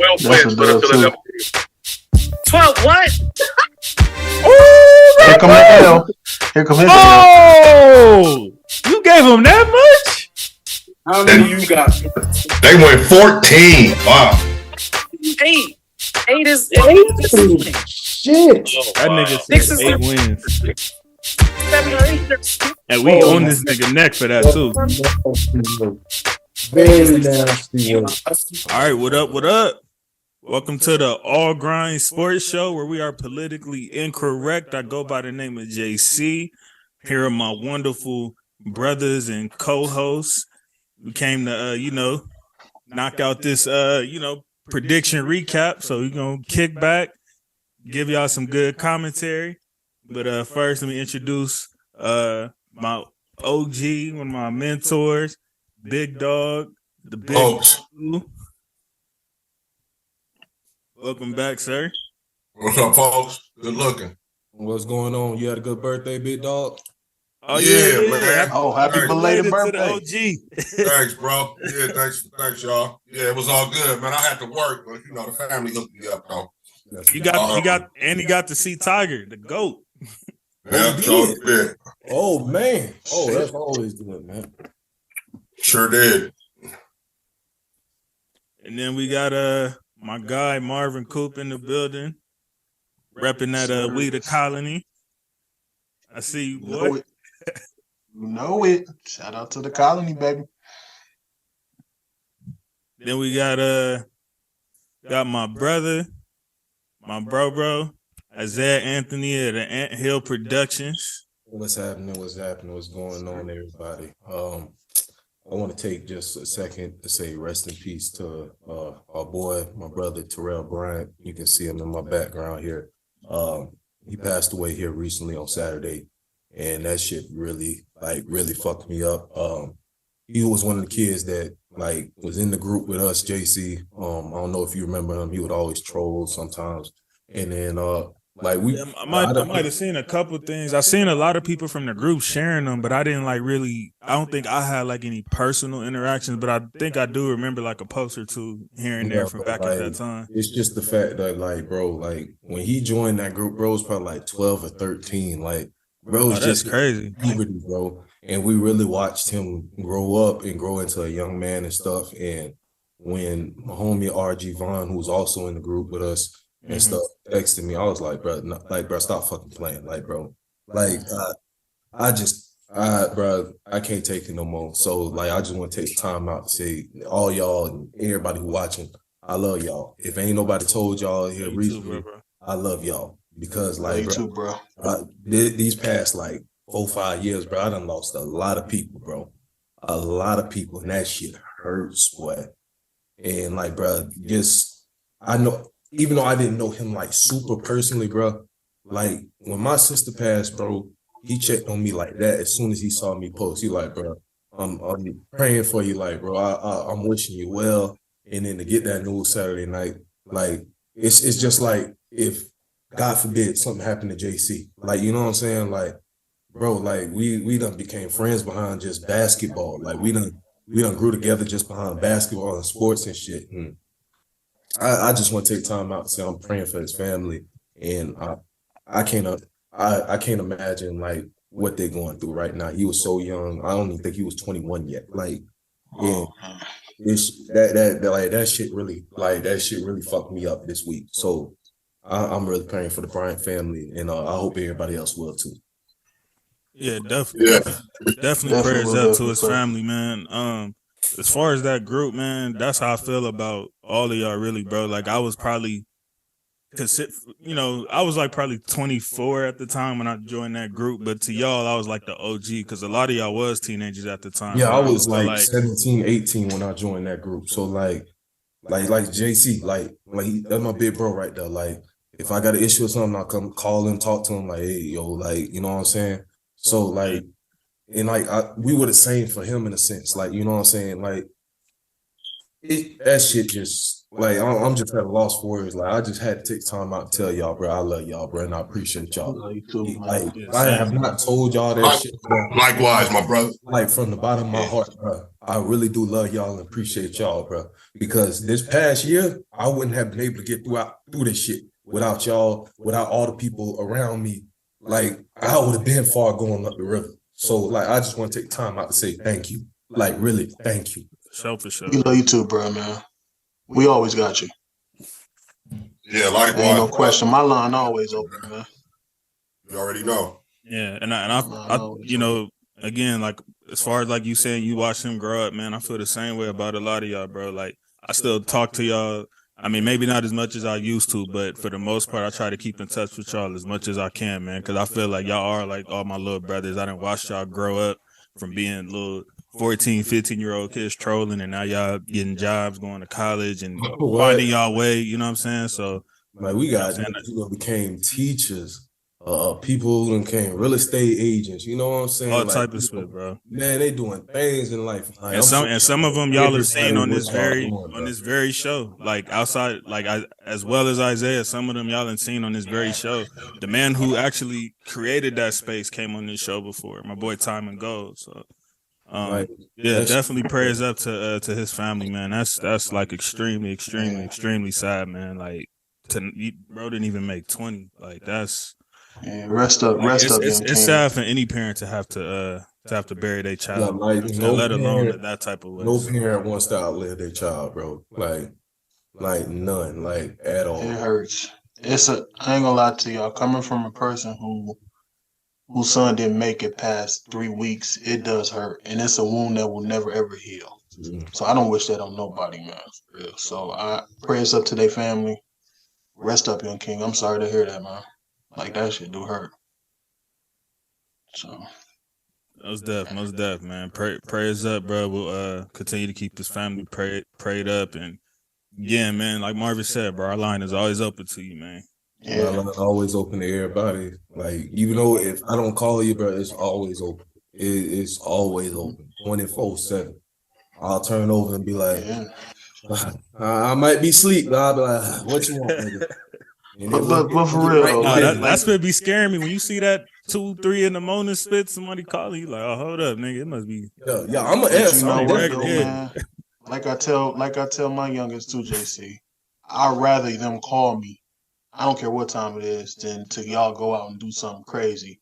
12 wins for the Philadelphia Eagles. 12 what? Oh, here come the L. Here come his L. Oh, you gave him that much? How many you got? They went 14. Wow. 8. 8 is Shit. That nigga Six said is 8 wins. 7 or 8. And we on this nigga neck for that too. Very nasty. All right, what up? What up? Welcome to the All Grind Sports Show, where we are politically incorrect. I go by the name of JC. Here are my wonderful brothers and co-hosts. We came to, knock out this, prediction recap. So we're going to kick back, give y'all some good commentary. But first, let me introduce my OG, one of my mentors, Big Dog, the Big Blue. Welcome back, sir. What's up, folks? Good looking. What's going on? You had a good birthday, Big Dog? Oh, yeah, man. Oh, happy belated birthday. OG. Thanks, bro. Yeah, thanks, y'all. Yeah, it was all good, man. I had to work, but the family hooked me up, though. He got to see Tiger, the GOAT. Yeah, so did. Oh, man. Oh, that's always good, man. Sure did. And then we got my guy Marvin Coop in the building, repping that We the Colony. I see you, boy. Know it. Shout out to the Colony, baby. Then we got my brother, my bro, Isaiah Anthony of the Ant Hill Productions. What's happening? What's going on, everybody? I want to take just a second to say rest in peace to our boy, my brother Terrell Bryant. You can see him in my background here. He passed away here recently on Saturday, and that shit really fucked me up. He was one of the kids that was in the group with us, JC. I don't know if you remember him. He would always troll sometimes, and then I might have seen a couple things. I seen a lot of people from the group sharing them, but I didn't I don't think I had any personal interactions, but I think I do remember a post or two here and there from back at that time. It's just the fact that when he joined that group, bro was probably 12 or 13. Bro was just crazy. Puberty, bro. And we really watched him grow up and grow into a young man and stuff. And when my homie RG Vaughn, who was also in the group with us, and stuff texted me, I was like, bro, bro, stop fucking playing, bro, I can't take it no more. So I just want to take time out to say, all y'all and everybody who watching, I love y'all. If ain't nobody told y'all here recently, I love y'all because bro. These past 4-5 years, bro, I done lost a lot of people, bro, and that shit hurts, boy. And bro, I know. Even though I didn't know him super personally, bro, when my sister passed, bro, he checked on me like that as soon as he saw me post. He bro, I'm praying for you, bro, I'm wishing you well. And then to get that news Saturday night, it's just if God forbid something happened to JC, you know what I'm saying? Bro, we done became friends behind just basketball. We done grew together just behind basketball and sports and shit. And I just want to take time out to say I'm praying for his family, and I can't imagine what they're going through right now. He was so young. I don't even think he was 21 yet. That shit really fucked me up this week. So I'm really praying for the Bryant family, and I hope everybody else will too. Yeah, definitely prayers up to his family, man. As far as that group, man, that's how I feel about all of y'all, really, bro. I was probably, I was probably 24 at the time when I joined that group, but to y'all, I was the OG because a lot of y'all was teenagers at the time. Yeah, I was 17, 18 when I joined that group. So JC, that's my big bro right there. If I got an issue or something, I'll come call him, talk to him, hey, yo, you know what I'm saying? So and we were the same for him in a sense, you know what I'm saying? that shit just like I'm just at a loss for words. Like I just had to take time out to tell y'all, bro, I love y'all, bro, and I appreciate y'all. Like I have not told y'all that shit, bro. Likewise, my brother. Like from the bottom of my heart, bro. I really do love y'all and appreciate y'all, bro. Because this past year, I wouldn't have been able to get through this shit without y'all, without all the people around me. Like I would have been far going up the river. So like I just want to take time out to say thank you. Like really, thank you. For sure. We love you too, bro, man. We always got you. Yeah, likewise. Ain't no question. My line always open, man. You already know. Yeah, and I you know, again, like as far as like you saying you watched him grow up, man, I feel the same way about a lot of y'all, bro. Like I still talk to y'all. I mean, maybe not as much as I used to, but for the most part, I try to keep in touch with y'all as much as I can, man, because I feel like y'all are like all my little brothers. I done watched y'all grow up from being little 14, 15-year-old kids trolling, and now y'all getting jobs, going to college, and finding y'all way. You know what I'm saying? So, like we got people became teachers. People who became real estate agents, you know what I'm saying? All like, type of shit, bro. Man, they doing things in life. Like, and some of them y'all have seen on this very show. Like outside, like as well as Isaiah, some of them y'all have seen on this very show. The man who actually created that space came on this show before. My boy Time and Gold. So yeah, definitely prayers up to his family, man. That's like extremely sad, man. Like bro didn't even make 20. Like that's rest up, it's sad for any parent to have to bury their child, like, let alone that type of way. No parent wants to outlive their child, bro. Like none, like at all. It hurts. I ain't gonna lie to y'all. Coming from a person whose son didn't make it past 3 weeks, it does hurt, and it's a wound that will never ever heal. So I don't wish that on nobody, man. For real. So I prayers up to their family. Rest up, young king. I'm sorry to hear that, man. Like that shit do hurt. So most deaf, man. Prayers up, bro. We'll continue to keep this family prayed up, and yeah, man. Like Marvin said, bro, our line is always open to you, man. Yeah, my line always open to everybody. Like even though if I don't call you, bro, it's always open. It's always open, 24/7. I'll turn over and be like, I might be asleep, but I'll be like, what you want, nigga? But for real, that's what be scaring me when you see that 2, 3 in the morning spit. Somebody calling you like, "Oh, hold up, nigga, it must be." Yeah, I'm gonna answer. You know what, though, man? Like I tell my youngest too, JC. I'd rather them call me. I don't care what time it is, than to y'all go out and do something crazy.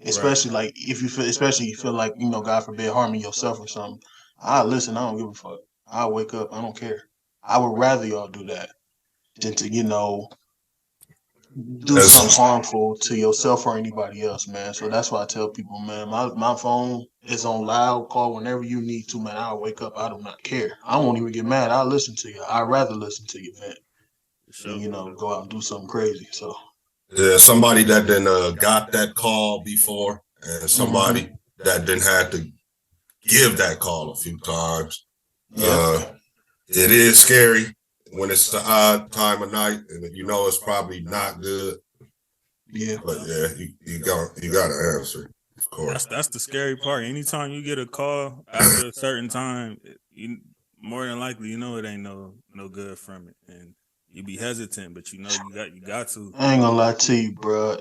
Especially like if you feel like, you know, God forbid, harming yourself or something. Listen. I don't give a fuck. I wake up. I don't care. I would rather y'all do that than to, you know, do something harmful to yourself or anybody else, man. So that's why I tell people, man, my phone is on loud. Call whenever you need to, man. I'll wake up. I do not care. I won't even get mad. I'll listen to you. I'd rather listen to you vent than, you know, go out and do something crazy. So yeah, somebody that didn't got that call before, and somebody that didn't have to give that call a few times. It is scary when it's the odd time of night, and you know it's probably not good. Yeah, but yeah, you got to answer, of course. That's the scary part. Anytime you get a call after a certain time, you more than likely you know it ain't no good from it, and you be hesitant, but you know you got to. I ain't gonna lie to you, bro.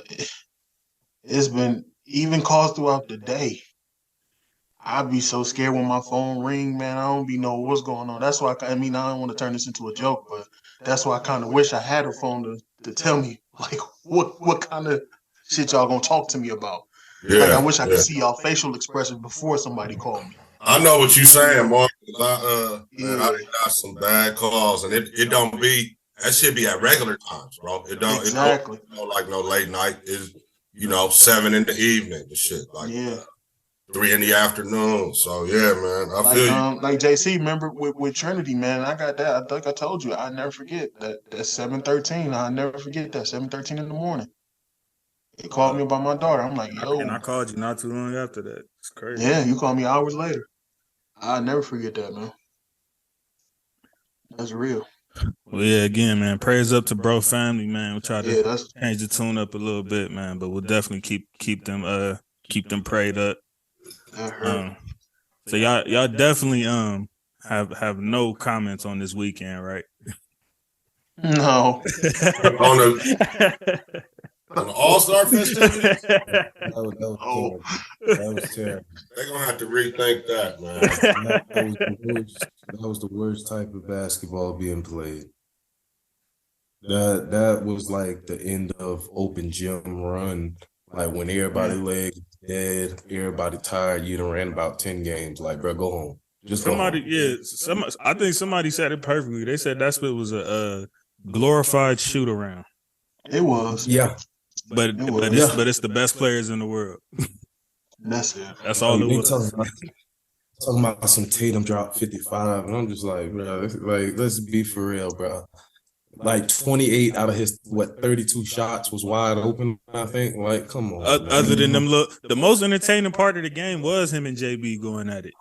It's been even calls throughout the day. I be so scared when my phone ring, man. I don't be know what's going on. That's why I don't want to turn this into a joke, but that's why I kind of wish I had a phone to tell me like what kind of shit y'all gonna talk to me about. Yeah, like I wish I could see y'all facial expressions before somebody called me. I know what you're saying, Mark. I got some bad calls, and it don't be that shit be at regular times, bro. It don't exactly it don't like no late night. Is 7 in the evening, the shit like 3 in the afternoon. So yeah, man, I feel you. Like JC, remember with Trinity, man, I got that. I think I told you, I never forget that 7:13. I never forget that 7:13 in the morning. He called me about my daughter. I'm like, yo. And I called you not too long after that. It's crazy. Yeah, you called me hours later. I'll never forget that, man. That's real. Well, yeah, again, man, prayers up to bro family, man. We'll try to change the tune up a little bit, man, but we'll definitely keep them prayed up. That hurt. So y'all definitely have no comments on this weekend, right? No. On the All-Star festivities, That was Oh. terrible. That was terrible. they're gonna have to rethink that, man. That was the worst type of basketball being played. That was like the end of open gym run. Like when everybody legs dead, everybody tired, you done ran about 10 games. Like, bro, go home. Just go home. I think somebody said it perfectly. They said that's what it was a glorified shoot around. It was. Yeah. But it's the best players in the world. That's it. That's all it was. Talking about some Tatum dropped 55, and I'm just like, bro, like let's be for real, bro. Like 28 out of his 32 shots was wide open. I think. Like, come on. Other than them, the most entertaining part of the game was him and JB going at it.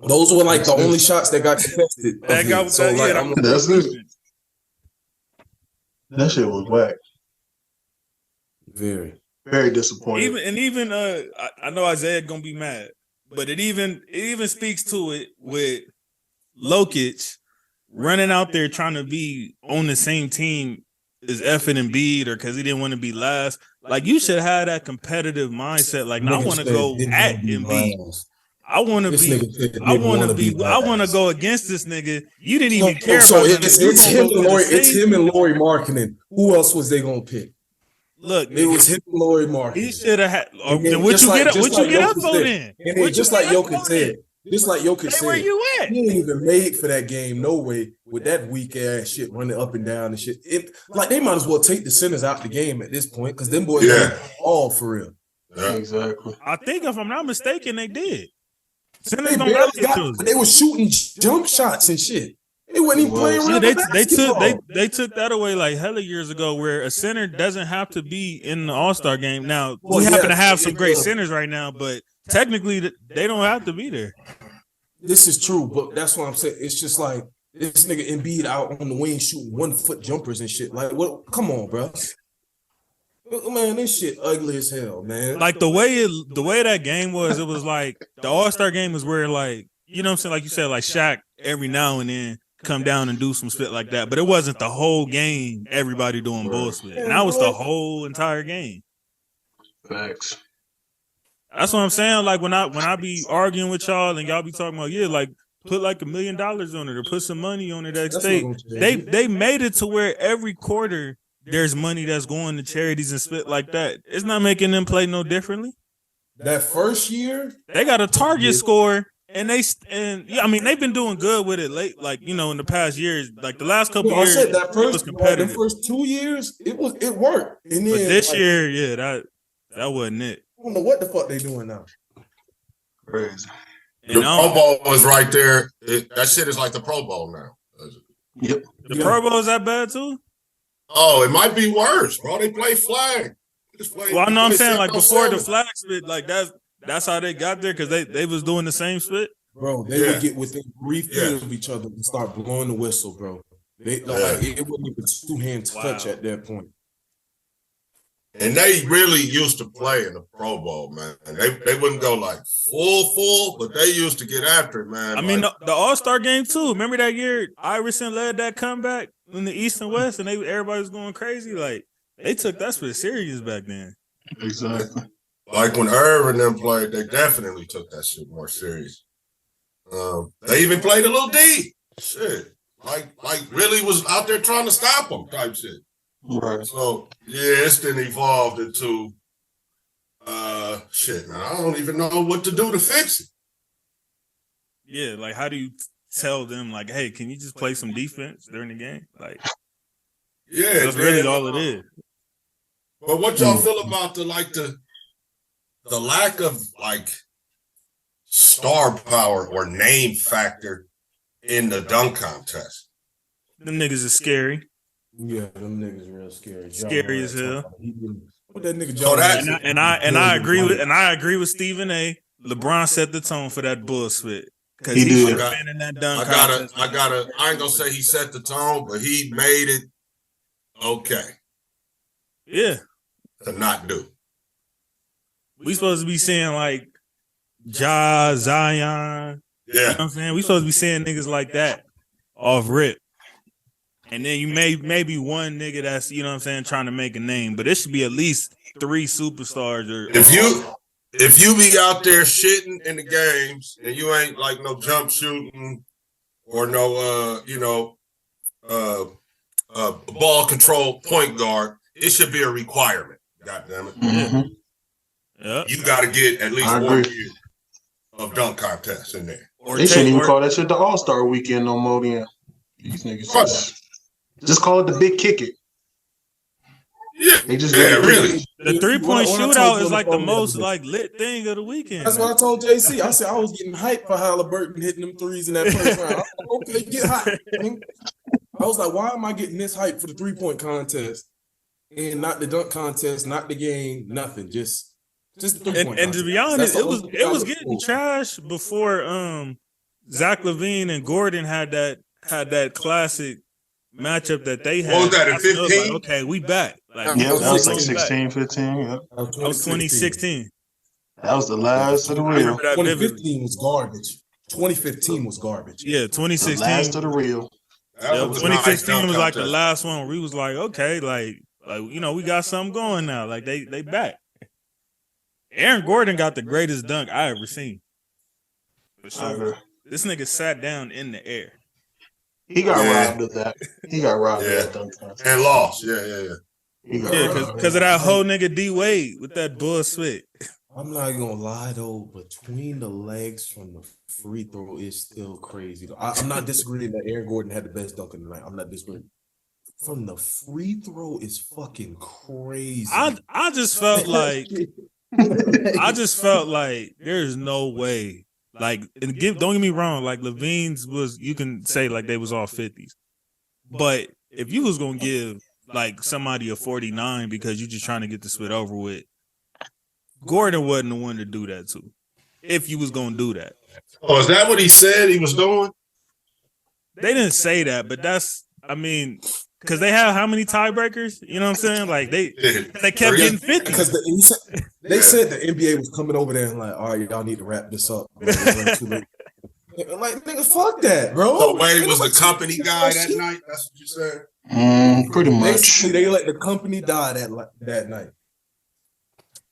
Those were like the only shots that got contested. That shit was whack. Very disappointing. Even I know Isaiah gonna be mad, but it even speaks to it with Jokic running out there trying to be on the same team as Effin and Embiid, or because he didn't want to be last. Like, you should have that competitive mindset. Like, I want to go at Embiid. I want to go against this nigga. You didn't even care. So it's him and Lauri Markkanen. Who else was they gonna pick? Look, it was him and Lauri Markkanen. He should have had. Then what you get up for then? And just like Jokic said, where you at? He ain't even made for that game. No way with that weak ass shit running up and down and shit. Like they might as well take the centers out the game at this point because them boys are all for real. Yeah. Exactly. I think if I'm not mistaken, they did. They were shooting jump shots and shit. They wasn't even playing real basketball. They took that away like hella years ago, where a center doesn't have to be in the All-Star game. Now we happen to have some great centers right now, but technically they don't have to be there. This is true, but that's what I'm saying. It's just like this nigga Embiid out on the wing shooting 1-foot jumpers and shit. Like, what? Come on, bro. Man, this shit ugly as hell, man. Like the way that game was, it was like the All-Star game is where, like, you know what I'm saying? Like you said, like Shaq every now and then come down and do some spit like that. But it wasn't the whole game, everybody doing bullshit. And that was the whole entire game. Facts. That's what I'm saying. Like when I be arguing with y'all and y'all be talking about, like put like $1 million on it or put some money on it at stake. They made it to where every quarter there's money that's going to charities and split like that. It's not making them play no differently. That first year, they got a target score, and they've been doing good with it late, like, you know, in the past years. Like the last couple years, it was competitive. The first 2 years, it worked. And then, but this year, that wasn't it. I don't know what the fuck they doing now. Crazy. The Pro Bowl was right there. That shit is like the Pro Bowl now. Yep. The Pro Bowl is that bad too? Oh, it might be worse, bro. They play flag. Well, I know I'm saying, like, before the flag split, like that's how they got there, because they was doing the same split. Bro, they would get within 3 feet of each other and start blowing the whistle, bro. Like, it wasn't even two-hand touch at that point. And they really used to play in the Pro Bowl, man. They wouldn't go like full, but they used to get after it, man. I mean, the All-Star game too. Remember that year Iverson led that comeback in the East and West, and everybody was going crazy. Like, they took that split serious back then. Exactly. Like when Irv and them played, they definitely took that shit more serious. They even played a little D. Shit. Like really was out there trying to stop them type shit. Right. So, yeah, it's then evolved into shit, man. I don't even know what to do to fix it. Yeah, like, how do you tell them, like, hey, can you just play some defense during the game? Like, yeah, that's really all it is. But what y'all feel about the lack of, like, star power or name factor in the dunk contest? Them niggas is scary. Yeah, them niggas real scary. Scary as hell. What that nigga John? I agree with Stephen A. LeBron set the tone for that bullshit. Because he should have been in that dunk contest. I ain't gonna say he set the tone, but he made it okay. Yeah. To not do. We supposed to be seeing like Ja, Zion, You know what I'm saying? We supposed to be seeing niggas like that off rip. And then you maybe one nigga that's, you know what I'm saying, trying to make a name. But it should be at least 3 superstars. If you be out there shitting in the games and you ain't like no jump shooting or no ball control point guard, it should be a requirement. God damn it. Mm-hmm. Yeah. You got to get at least 1 year of dunk contests in there. They shouldn't even call that shit the All-Star Weekend no more. Then these niggas just call it the Big Kick It. Yeah, they just really. The 3-point shootout is like the most like lit thing of the weekend. That's what I told JC. I said I was getting hyped for Halliburton hitting them threes in that first round. I was like, okay, get hot. I was like, why am I getting this hype for the 3-point contest and not the dunk contest, not the game, nothing, just the 3-point and to be honest, it was getting trash before Zach LaVine and Gordon had that classic matchup that they had. What was that, in 15? Like, okay, we back. Like, yeah, that was like 16, 15. Yeah. That was 2016. That was the last of the real. 2015 was garbage. 2015 was garbage. Yeah, 2016. The last of the real. Yeah, 2016 was like the last one where we was like, okay, like you know, we got something going now. Like they back. Aaron Gordon got the greatest dunk I ever seen. So, this nigga sat down in the air. He got robbed of that. He got robbed of that dunk contest. And lost. Yeah. Because of that whole nigga D Wade with that bullshit. I'm not gonna lie though, between the legs from the free throw is still crazy. I'm not disagreeing that Aaron Gordon had the best dunk in the night. I'm not disagreeing. From the free throw is fucking crazy. I just felt like there's no way. Like, don't get me wrong, like Levine's was, you can say like they was all 50s. But if you was gonna give like somebody a 49 because you just trying to get the split over with, Gordon wasn't the one to do that to. If you was gonna do that. Oh, is that what he said he was doing? They didn't say that, but that's, I mean, because they have how many tiebreakers? You know what I'm saying? Like they kept getting 50. Because they said the NBA was coming over there and like, all right, y'all need to wrap this up. Like, nigga, fuck that, bro. So Wade was the company guy that night. That's what you said. Pretty much. Basically, they let the company die that night.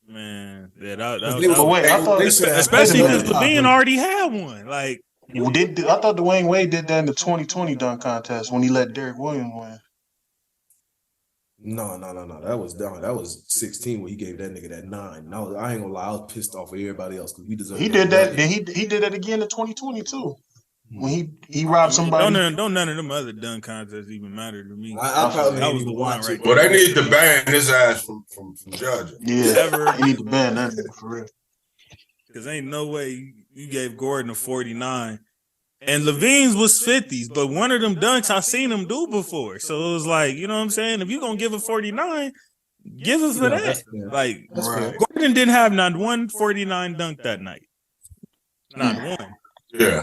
Man, yeah, that was, I thought especially because Levine already had one. Like, I thought Dwayne Wade did that in the 2020 dunk contest when he let Derek Williams win. No. That was 16 when he gave that nigga that 9. No, I ain't gonna lie, I was pissed off with everybody else because we deserve. He did that. Then he did that again in 2020 too. When he robbed somebody. Don't none of them other dunk contests even matter to me. I probably that was the one right. Well, they need to ban his ass from judging. Yeah, they need to ban that nigga for real. Because ain't no way you gave Gordon a 49. And Levine's was 50s, but one of them dunks I seen him do before. So it was like, you know what I'm saying? If you're going to give a 49, give us for that. Like, Gordon didn't have not one 49 dunk that night. Not one. Yeah.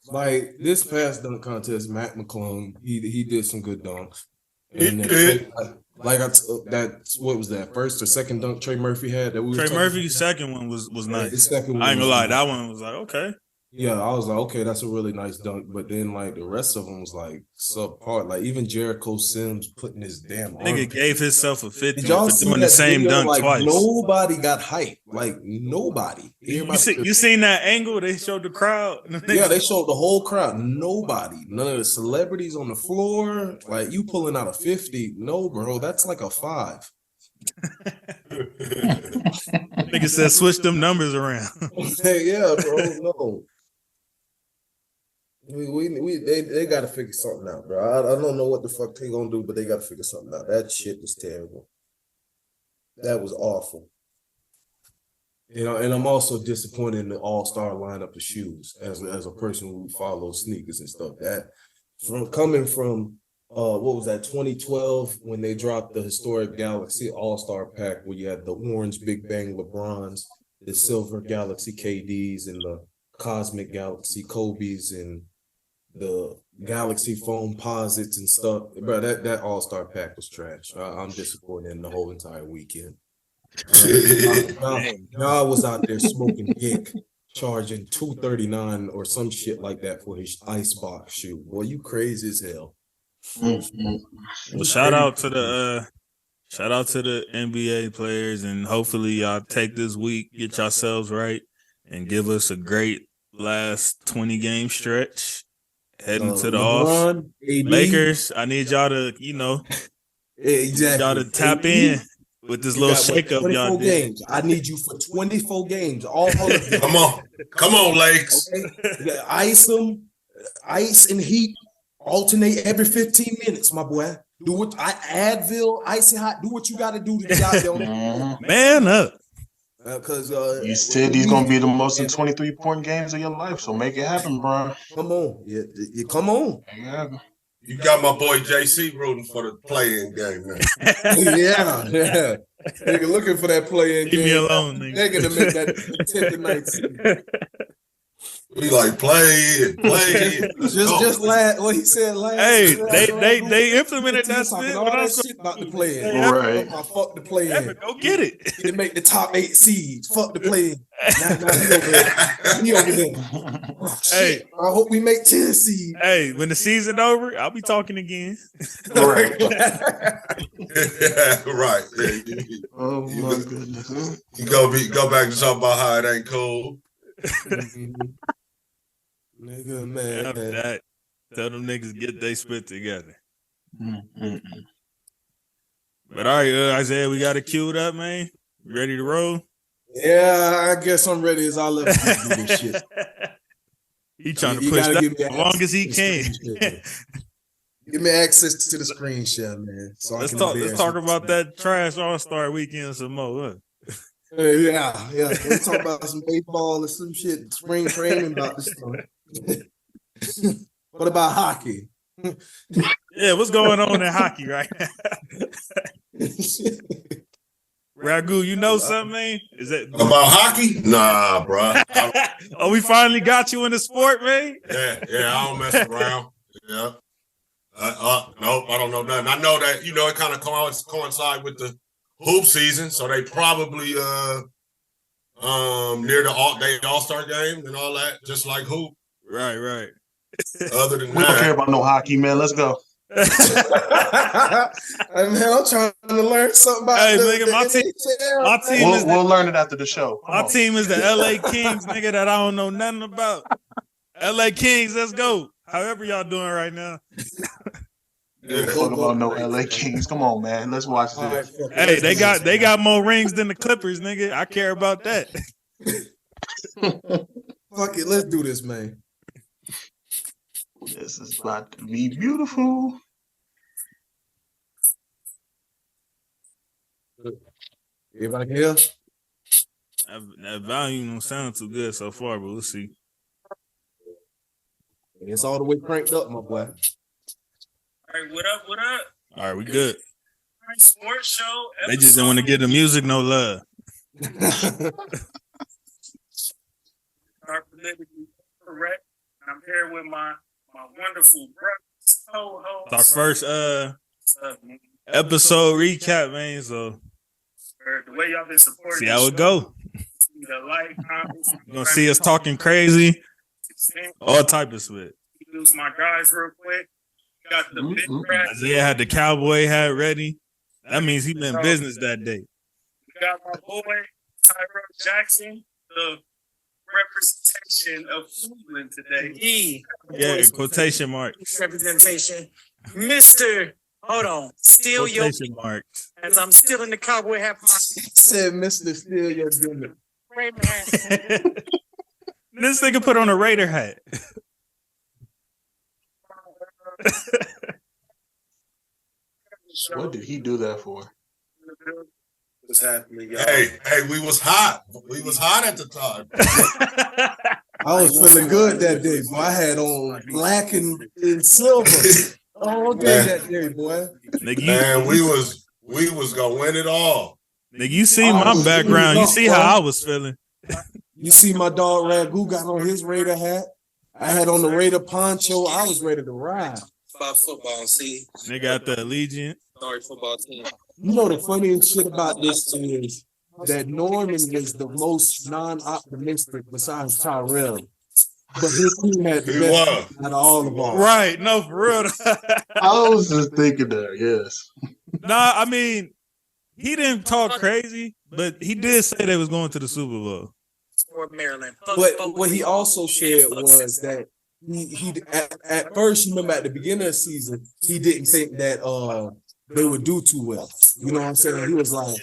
Like, this past dunk contest, Mac McClung, he did some good dunks. And then, what was that, first or second dunk Trey Murphy had? Trey Murphy's second one was nice. His second one I ain't gonna lie, that one was like, okay. Yeah, I was like, okay, that's a really nice dunk. But then, like, the rest of them was, like, subpar. Like, even Jericho Sims putting his damn arm. Nigga gave himself a 50 for doing the same video? dunk like, twice. Nobody got hyped. Like, nobody. You seen that angle? They showed the crowd? Yeah, they showed the whole crowd. Nobody. None of the celebrities on the floor. Like, you pulling out a 50. No, bro, that's like a 5. Nigga said switch them numbers around. Hey, yeah, bro, no. They got to figure something out, bro. I don't know what the fuck they gonna do, but they got to figure something out. That shit was terrible. That was awful. You know, and I'm also disappointed in the all-star lineup of shoes as a person who follows sneakers and stuff. That coming from what was that, 2012 when they dropped the historic Galaxy All-Star pack where you had the orange Big Bang LeBrons, the silver Galaxy KDs, and the Cosmic Galaxy Kobe's, and the Galaxy foam posits and stuff. Bro, that All-Star pack was trash. I'm disappointed in the whole entire weekend. Y'all was out there smoking dick, charging $239 or some shit like that for his icebox shoe. Boy, you crazy as hell. Well, shout out to the NBA players, and hopefully y'all take this week, get yourselves right, and give us a great last 20 game stretch heading to the off. Lakers, I need y'all to, exactly. Y'all to tap in with this little shakeup y'all did. Games. I need you for 24 games. All of them. Come on, Lakes. Okay? Ice and heat alternate every 15 minutes, my boy. Do what Advil, icy hot. Do what you got to do to get out there. Man up. Because you said these gonna be the most 23-point games of your life, so make it happen, bro. Come on, yeah, come on. Yeah. You got my boy JC rooting for the play-in game, man. yeah. Nigga looking for that play-in game. Leave me alone, nigga. They're gonna make that 10th to 9th. We like play it. Just last what he said last. Hey, they implemented that shit. All that shit about the play-in. Right. Fuck the play-in. Go get it. They make the top 8 seeds. Fuck the play-in. He over there. Oh, shit. Hey, I hope we make 10 seeds. Hey, when the season over, I'll be talking again. Right. Right. Oh my goodness. You go back to talk about how it ain't cool. Nigga, man. After that, tell them niggas get they spit together. But all right, Isaiah, we got it queued up, man. Ready to roll? Yeah, I guess I'm ready as I love to do this shit. He trying to push that as long as he can. Give me access to the screen share, man. So let's talk about that trash All-Star weekend some more. Huh? Yeah. Let's talk about some baseball or some shit. Spring training about this stuff. What about hockey? Yeah, what's going on in hockey right now? Ragu, you know something, man? Is that about hockey? Nah, bro. Oh, we finally got you in the sport, man? Yeah, I don't mess around. Yeah. Nope, I don't know nothing. I know that, it kind of coincide with the hoop season, so they probably near the All-Star game and all that, just like hoop. Right. Other than we don't care about no hockey, man. Let's go. Hey, man, I'm trying to learn something about my team we'll learn it after the show. My team is the LA Kings, nigga, that I don't know nothing about. LA Kings, let's go. However y'all doing right now. Talk about no LA Kings. Come on, man. Let's watch this. Hey, they got more rings than the Clippers, nigga. I care about that. Fuck it, let's do this, man. This is about to be beautiful. Everybody can hear? That volume don't sound too good so far, but we'll see. It's all the way cranked up, my boy. All right, what up? All right, we good. Sports show. They just didn't want to give the music no love. Are politically correct. I'm here with my wonderful brother. It's our first episode recap, man. So the way y'all been supporting, see how it go. You're gonna see us talking crazy, all type of shit. Use my guys real quick. Got the big rat. Isaiah had the cowboy hat ready. That means he been in business that day. We got my boy Tyrell Jackson, the representation of Cleveland today. Yeah, quotation marks. Representation. Mr. Hold on. Steal your quotation marks. As I'm still in the cowboy hat. Said Mr. Steal your dinner. This nigga put on a Raider hat. What did he do that for? What's happening, y'all? Hey, we was hot. We was hot at the time. I was feeling good that day, boy. I had on black and silver all day that day, boy. Man, we was gonna win it all. Nigga, you see my background. You see how I was feeling. You see my dog Ragu got on his Raider hat. I had on the Raider poncho. I was ready to ride. 5 football, see. Nigga got the Allegiant. Sorry, football team. You know the funniest shit about this is that Norman was the most non-optimistic besides Tyrell. But his team had the He best was. out of all of them. Right. No, for real. I was just thinking that. Yes. Nah, I mean, he didn't talk crazy, but he did say they was going to the Super Bowl. Or Maryland. But what he also said was that he at first, you remember at the beginning of the season, he didn't think that they would do too well. You know what I'm saying? He was like,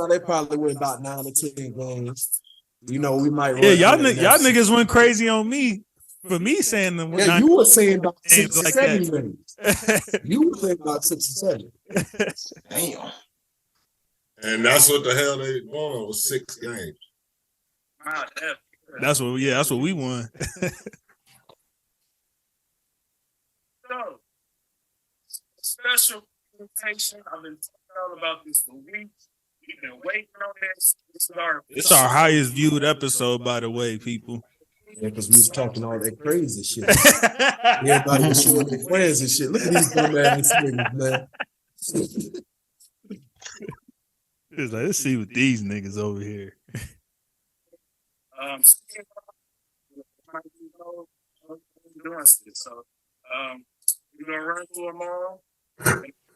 they probably win about 9 or 10 games. You know, we might. Yeah, y'all niggas went crazy on me for me saying them. Yeah, you were saying about 6 or like 7 that. games. You were saying about 6 or 7. Damn. And that's what the hell they won, was 6 games. Wow, That's what we won. So, special invitation. I've been talking about this for weeks. We've been waiting on this. It's our highest viewed episode, by the way, people. Yeah, because we was talking all that crazy shit. Everybody was showing their friends and shit. Look at these dumb ass niggas, man. It's like, let's see what these niggas over here. So, we're gonna run through them all.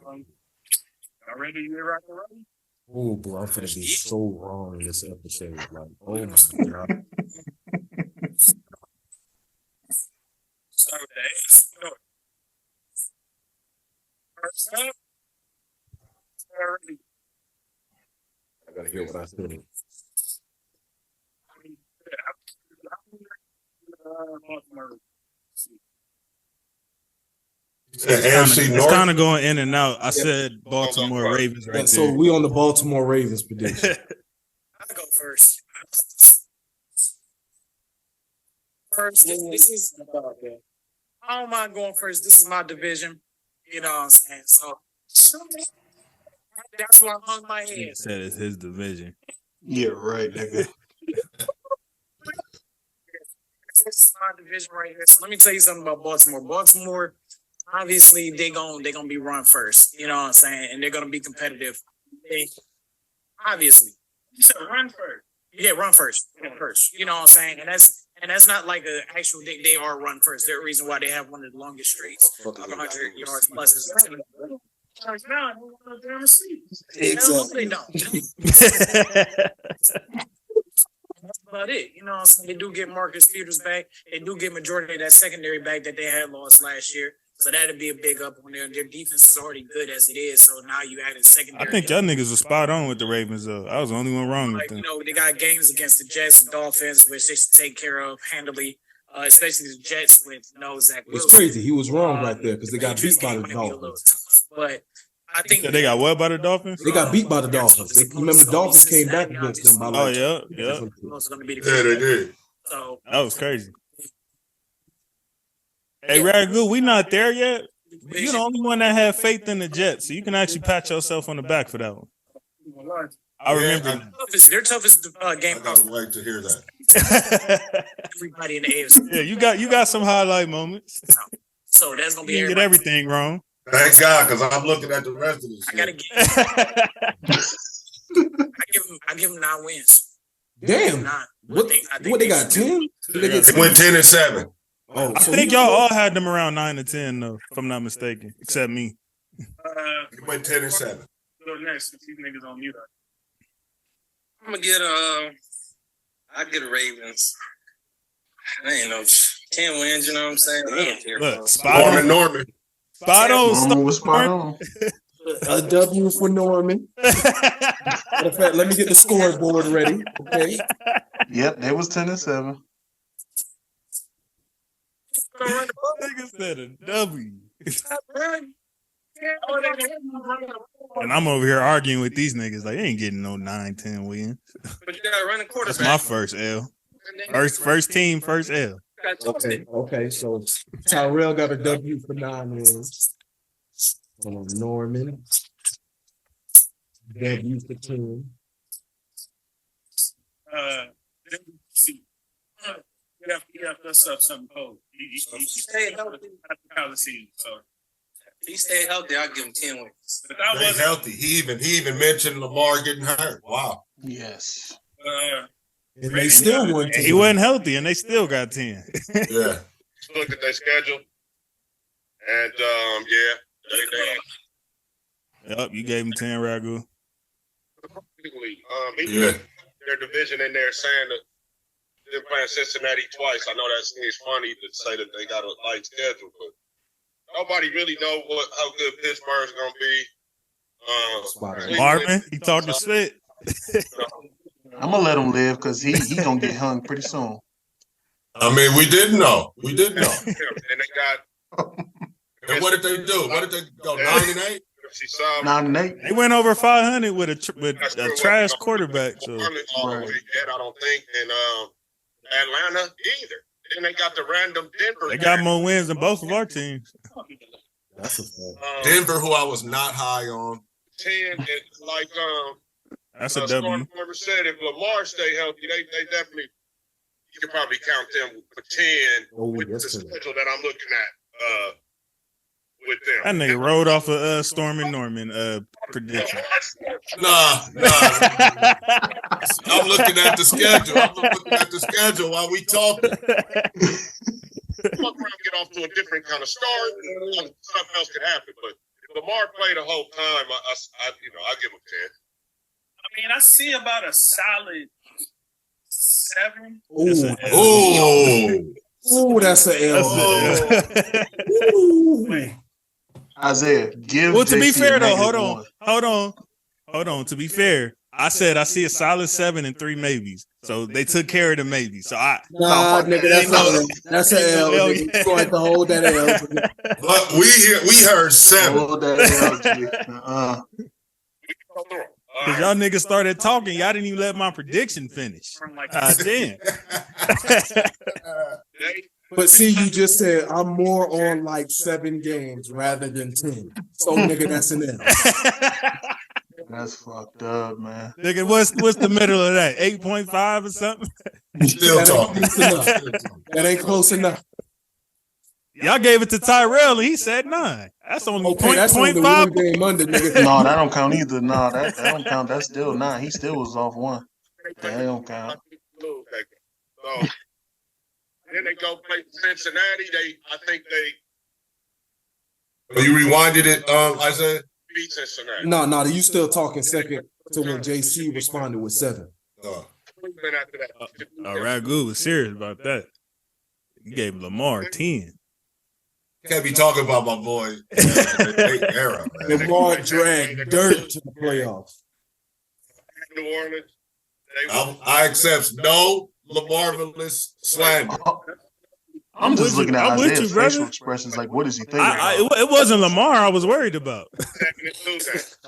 Y'all ready to get rock and roll? Oh, bro, I'm finna be so wrong in this episode. Like, oh my god. Start with the AFC North. First up, already. I gotta hear what I said. It's kind of going in and out. I said Baltimore Ravens right So there. we on the Baltimore Ravens prediction. I'll go first. This is I don't mind going first. This is my division. You know what I'm saying? So that's why I hung my He head. said it's his division. Yeah, right, nigga. This is my division right here. So let me tell you something about Baltimore. Baltimore, obviously, they're gonna be run first. You know what I'm saying? And they're gonna be competitive. Obviously. You said run first. Yeah, run first. Run first. You know what I'm saying? And that's not like an actual they are run first. They're the reason why they have one of the longest streaks. 100 yards plus is exactly. They don't. That's about it. You know what I'm saying? They do get Marcus Peters back. They do get majority of that secondary back that they had lost last year. So that'd be a big up on there. Their defense is already good as it is. So now you added secondary. I think y'all niggas were spot on with the Ravens, though. I was the only one wrong with them. You know, they got games against the Jets and Dolphins, which they should take care of handily, especially the Jets with Zach Wilson. It's crazy. He was wrong right there because they got beat by the Dolphins. But I think they got what by the Dolphins? They got beat by the Dolphins. Remember, the Dolphins came back against them by like. Yeah, they did. So that was crazy. Hey, Ragu, we not there yet. You're the only one that had faith in the Jets, so you can actually pat yourself on the back for that one. I remember their toughest game. I gotta wait to hear that. Everybody in the AFC. Yeah, you got some highlight moments. So that's gonna be. You get everything wrong. Thank God, because I'm looking at the rest of this. I gotta I give them 9 wins. Damn. What they got 10? They went 10-7. Oh, I think y'all all had them around 9 or 10, though, if I'm not mistaken, except me. They went 10-7. Go next. These niggas on mute. I'm gonna get I get a Ravens. I ain't know 10 wins. You know what I'm saying? I don't care. Look, spot on. Norman. Spot on. Norman was spot on. A W for Norman. Matter of fact, let me get the scoreboard ready. Okay. Yep, they was 10-7. Nigga said a W. And I'm over here arguing with these niggas like, they ain't getting no 9-10 wins. But you gotta run the quarterback. That's my first L. First team, first L. Okay. So Tyrell got a W for 9 wins. Norman. W for 10. Yeah, that's up something cold. He stayed healthy at the season, so. If he stayed healthy, I'll give him 10 wins. Stay healthy. He even mentioned Lamar getting hurt. Wow. Yes. And they still won 10. He wasn't healthy, and they still got 10. Yeah. Looked at their schedule, and Yep, you gave him 10, Ragu. even their division in there saying that they're playing Cincinnati twice. I know that seems funny to say that they got a light schedule, but nobody really know how good Pittsburgh's gonna be. Marvin, he talking shit. I'm gonna let him live because he gonna get hung pretty soon. I mean, we didn't know. And they got. And what did they do? What did they go 9-8? 9-8. They went over 500 with a trash quarterback. So. All the way yet, I don't think, and Atlanta either. Then they got the random Denver. They got more wins than both of our teams. That's a fact. Denver, who I was not high on. 10, and like That's a W. Stormfront said, if Lamar stay healthy, they definitely. You could probably count them for 10 with the schedule that I'm looking at. With them. That nigga rode off a Storm and Norman prediction. Nah. I'm looking at the schedule. I'm looking at the schedule while we talking. Fuck around, get off to a different kind of start. Something else could happen, but if Lamar played the whole time, I give him 10. I mean, I see about a solid 7. Ooh, that's an L. Isaiah, give. Well, to be JC fair a though, -1. hold on. To be fair, I said I see a solid 7 and 3 maybes. So they took care of the maybes. So Nah, nigga, that's an L. Nigga. You going to have to hold that L. But we heard 7. Hold that L, G. Because y'all niggas started talking, y'all didn't even let my prediction finish. Damn. But see, you just said I'm more on like 7 games rather than 10. So, nigga, that's an L. That's fucked up, man. Nigga, what's the middle of that? 8.5 or something? Still talking. That ain't close enough. Y'all gave it to Tyrell and he said 9. That's only That's only the 0.5. one game under, nigga. No, that don't count either. No, that don't count. That's still 9. He still was off 1. That don't count. So then they go play Cincinnati. You rewinded it, Isaiah? Beat Cincinnati. No, you still talking second to when JC responded with 7. Then after that, Ragu was serious about that. He gave Lamar 10. Can't be talking about my boy. Era, man. Lamar dragged dirt to the playoffs. New Orleans. I accept no Lamarvelous slander. I'm just looking at I'm with Isaiah's you, brother. facial expressions. Like, what is he thinking? It wasn't Lamar I was worried about.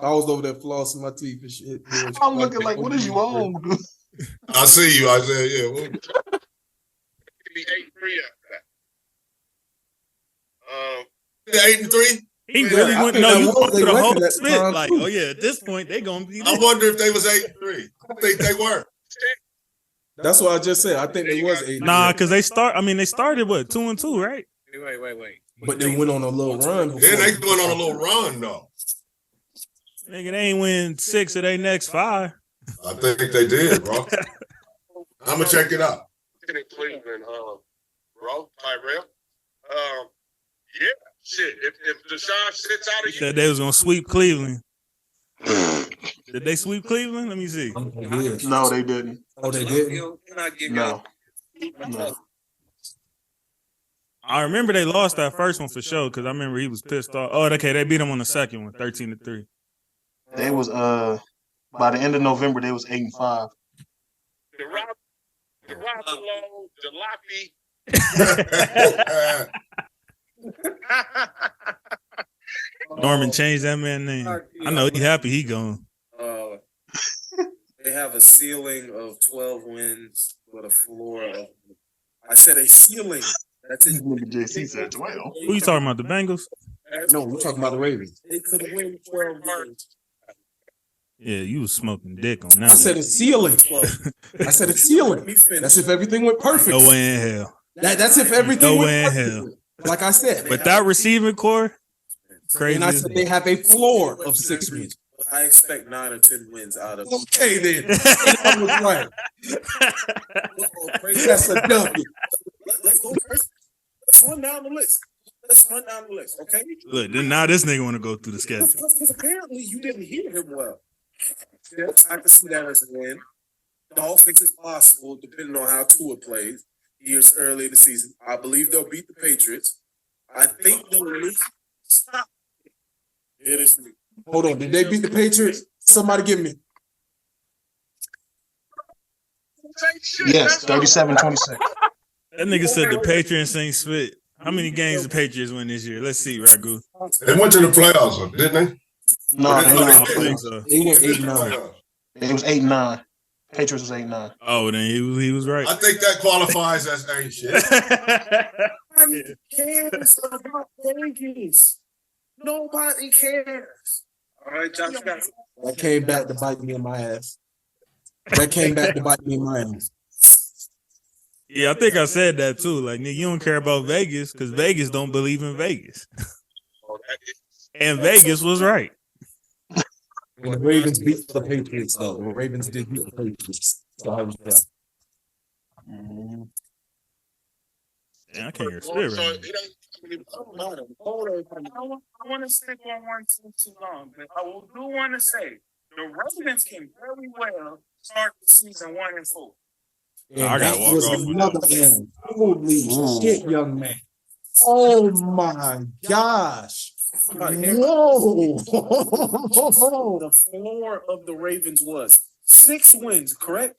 I was over there flossing my teeth and shit. I'm looking like, what is you on, dude? I see you, Isaiah. Yeah. Be 8-3 after that. 8-3. He really I went. think No, that you was went through their the whole record at the spit. time, Like, too. oh yeah, at this point they gonna be. I wonder if they was 8-3. I think they were. That's what I just said. I think they was 8. Nah, because they started what 2-2, right? Wait. But they went on a little run. Then they going on a little run though. Nigga, they ain't win 6 of their next 5. I think they did, bro. I'm gonna check it out. In Cleveland, bro, Tyrell. Yeah, shit. If Deshaun sits out of Said they was gonna sweep Cleveland. Did they sweep Cleveland? Let me see. No, they didn't. Oh, they didn't? No. I remember they lost that first one for sure because I remember he was pissed off. Oh, okay, they beat him on the second one, 13-3. They was by the end of November they was 8-5. the Garoppolo, Jalopy. Norman changed that man's name. I know he happy he gone. They have a ceiling of 12 wins with a floor of. I said a ceiling. That's it. Nigga JC said 12. Who you talking about? The Bengals? No, we're talking about the Ravens. They could win 12 wins. Yeah, you was smoking dick on I that. said a ceiling. I said a ceiling. That's if everything went perfect. No way in hell. That's if everything No went way in perfect. hell. Like I said. But that receiving core, crazy. And I said they have a floor of 6 wins. I expect 9 or 10 wins out of. Okay, then I was right. That's a W. Let's go first. Let's run down the list. Okay. Look, then now this nigga want to go through the schedule. Because apparently you didn't hear him well. Yes, I can see that as a win. Dolphins is possible, depending on how Tua plays. Years early in the season, I believe they'll beat the Patriots. I think they'll lose. Stop. It is. Hold on, did they beat the Patriots? Somebody give me. Yes, 37-26. That nigga said the Patriots ain't spit. How many games the Patriots win this year? Let's see, Ragu. They went to the playoffs, didn't they? No, I don't think so. they went 8-9. It was 8-9. Patriots was 8-9. Oh, then he was right. I think that qualifies as ain't shit. Nobody cares about Vegas. Nobody cares. All right, Josh. That came back to bite me in my ass. Yeah, I think I said that too. Like, nigga, you don't care about Vegas because Vegas don't believe in Vegas. And Vegas was right. And the Ravens beat the Patriots, though. The Ravens did beat the Patriots. So I was right. Man, I can't hear spit So right it ain't. I want to stick on one too long, but I do want to say the Ravens can very well start the season 1-4. And I gotta that walk was off with another end. Holy shit, young man. Oh my gosh. Whoa. The floor of the Ravens was 6 wins, correct?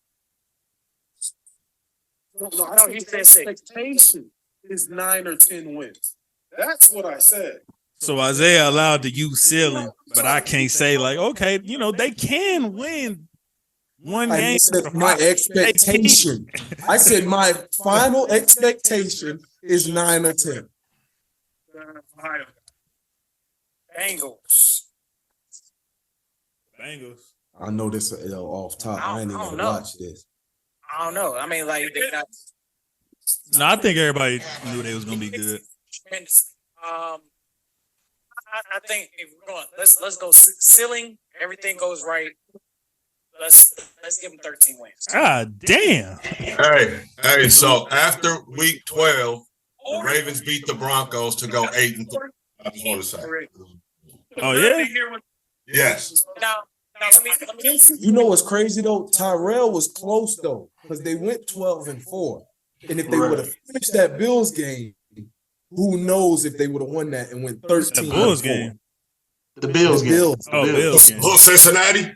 No, I don't. He said expectation is 9 or 10 wins. That's what I said. So Isaiah allowed to use ceiling, but I can't say like, okay, you know, they can win one I game. said my expectation. I said my final expectation is 9 or 10. Bengals. I know this off top. I ain't even gonna watch this. I don't know. I mean, like they got. No, I think everybody knew they was gonna be good. I think if we're going, let's go ceiling. Everything goes right. Let's give them 13 wins. God damn. Hey, so after week 12, the Ravens beat the Broncos to go 8-3. I just want to say. Oh yeah. Yes. Now let me. You know what's crazy though? Tyrell was close though, because they went 12-4. And if they would have finished that Bills game, who knows if they would have won that and went 13. The Bulls game. The Bills game. Bills game. Who, Cincinnati?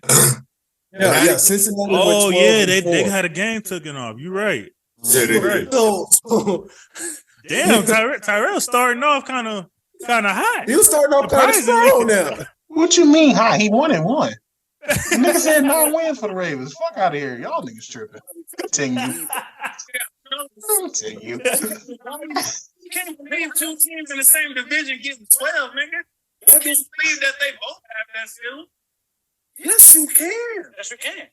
Yeah, Cincinnati. Oh went yeah, 12-4. they had a game taken off. You're right. Yeah, they Right. did. So, Damn, Tyrell starting off kind of hot. he was starting off kind of strong now. What you mean high? He 1-1. The nigga said 9 wins for the Ravens. Fuck out of here. Y'all niggas tripping. Continue. You can't believe 2 teams in the same division getting 12, nigga. I just believe that they both have that skill. Yes, you can. Yes, you can.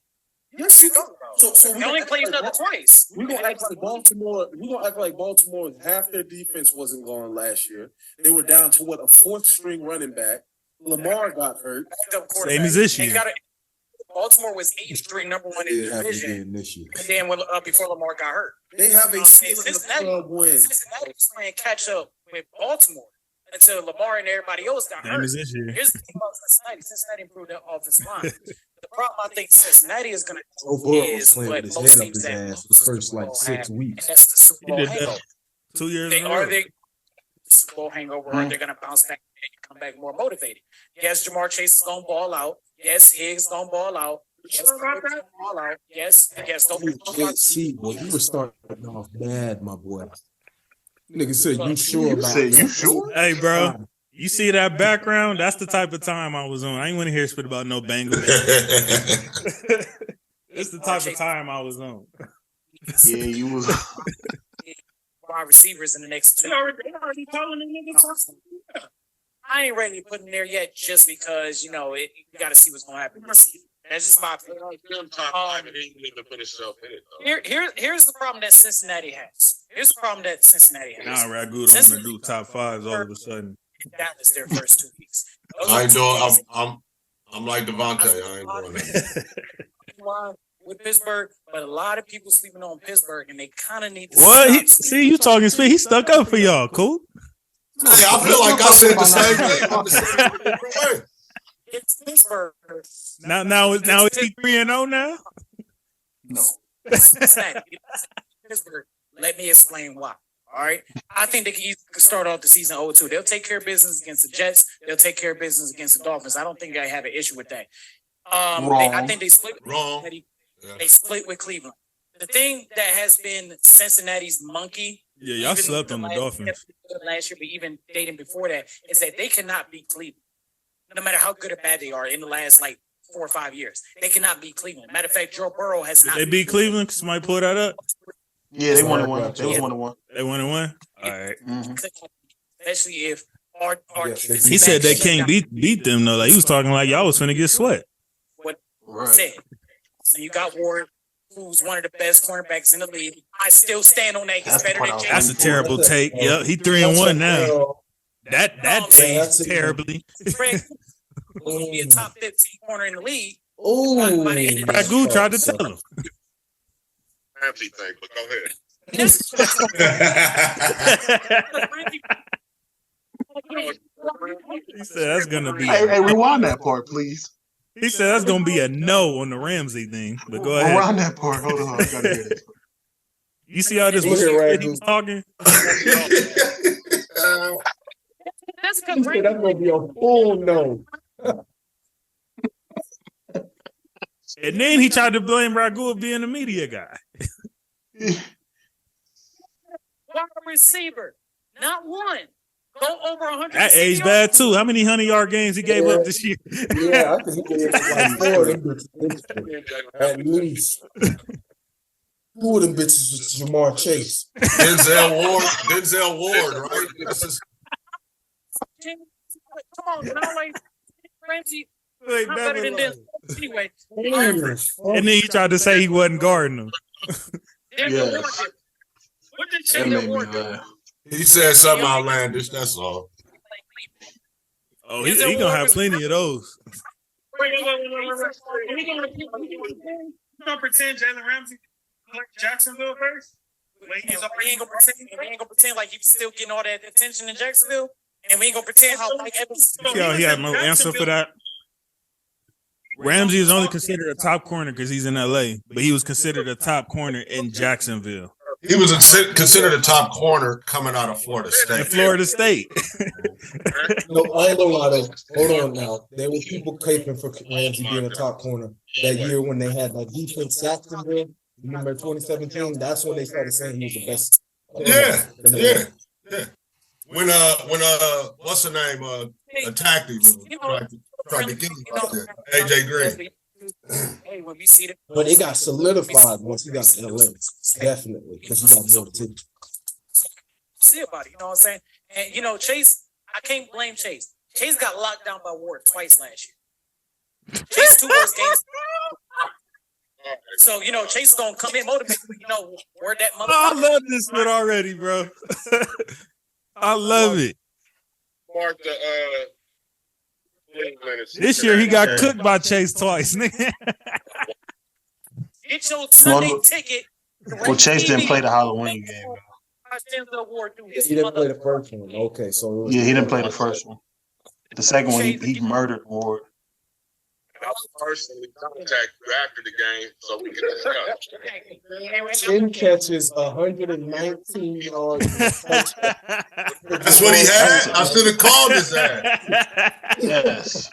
Yes, you can. So They only play each other twice. We're gonna act like Baltimore. We're gonna act like Baltimore. Half their defense wasn't gone last year. They were down to what, a 4th string running back. Lamar got hurt. Same as this year. Baltimore was 8th string number 1 in the division. This year. And then before Lamar got hurt. They have a ceiling of 12 wins. Cincinnati was playing catch up with Baltimore until Lamar and everybody else got Same hurt. as this year. Here's the thing about Cincinnati. Cincinnati improved their offensive line. The problem I think Cincinnati is going to Joe Burrow was is playing what with his most head up teams his that ass the first like 6 and weeks. that's the Super He Bowl did that hangover. 2 years in a Are row. they Super Bowl hangover? Or they're going to bounce back and come back more motivated? Yes, Jamar Chase is going to ball out. Yes, Higgs going to ball out. Yes, ball out. Yes. JC, boy, you were starting off bad, my boy. Nigga said, you sure about said, that? you sure? Hey, bro. You see that background? That's the type of time I was on. I ain't want to hear spit about no Bengals. It's the type of time I was on. Yeah, you was. Wide receivers in the next 2. They already calling the niggas. I ain't ready to put in there yet, just because you got to see what's gonna happen. That's just my opinion. Here's the problem that Cincinnati has. Now Ragu don't want to do top 5s all of a sudden. That was their first 2 weeks. I know. I'm like Devontae. I ain't doing that. With Pittsburgh, but a lot of people sleeping on Pittsburgh, and they kind of need to What? stop See, you talking spit. He stuck up for y'all. Cool. Hey, I feel like I said the same thing. I'm just saying it a different way. It's Pittsburgh. Now is he 3-0 now? No. Pittsburgh. Let me explain why. All right. I think they can start off the season 0-2. They'll take care of business against the Jets. They'll take care of business against the Dolphins. I don't think I have an issue with that. I think they split. Wrong. They split with Cleveland. The thing that has been Cincinnati's monkey. Yeah, y'all slept on the Dolphins last year, but even dating before that, is that they cannot beat Cleveland. No matter how good or bad they are in the last 4 or 5 years, they cannot beat Cleveland. Matter of fact, Joe Burrow has not. They beat Cleveland. Somebody pull that up. Yeah, they 1-1. They was 1-1. They 1-1. All right. Mm-hmm. Especially if our he said they can't beat them though. Like he was talking like y'all was finna get sweat. What said? So you got Ward, who's one of the best cornerbacks in the league. I still stand on that. He's better than James. That's a terrible take. Yep, he 3-1 now. That changed terribly. Fred will be a top 15 corner in the league. Oh, Ragu tried to tell him. Ramsey thing, but go ahead. He said that's gonna be. Hey, rewind that part, please. He said that's gonna be a no on the Ramsey thing. But go ahead. Rewind that part. Hold on, I gotta hear this. You see how this was he was talking? That's because that's gonna be a full no. And then he tried to blame Ragu of being a media guy. Wide receiver, not one. Go over 100. That aged bad too. How many 100-yard games he gave up this year? Yeah, I think he gave like 4 of them bitches. At least. 2 of them bitches was Jamar Chase. Denzel Ward, right? Come on, not like Ramsey. Like, I'm better than this. Anyway. And then he tried to say he wasn't guarding him. Yes. What did That made me Ward do? laugh. He said something outlandish. That's all. Oh, he gonna have plenty of those. Wait. We gonna pretend Jalen Ramsey like Jacksonville first? We ain't gonna pretend like he's still getting all that attention in Jacksonville, and we ain't gonna pretend how Mike Evans. Yeah, he had no answer for that. Ramsey is only considered a top corner because he's in LA, but he was considered a top corner in Jacksonville. He was considered a top corner coming out of Florida State. In Florida State. No, I ain't gonna lie though. Hold on now. There were people caping for Ramsey being a top corner that year when they had that defense Jacksonville. Remember 2017? That's when they started saying he was the best. Yeah. When what's the name? Attacked him. Tried to get him out there. AJ Green. Hey, when we see it, But it got solidified once he got to LA. Definitely. Because he got more to teach. see about it. You know what I'm saying? And Chase, I can't blame Chase. Chase got locked down by Ward twice last year. Chase 2 worst games. So Chase is gonna come in motivated. Word that motherfucker. I love this bit already, bro. I love it. Mark the This year he got cooked by Chase twice, nigga. Get your Sunday ticket. Well, Chase didn't play the Halloween game. He didn't play the first one. Okay, so Yeah, he didn't play the first one. The second one, he murdered Ward. I'll personally contact you after the game so we can discuss. 10 catches, 119 yards. That's what he had. I should have called his ass. Yes.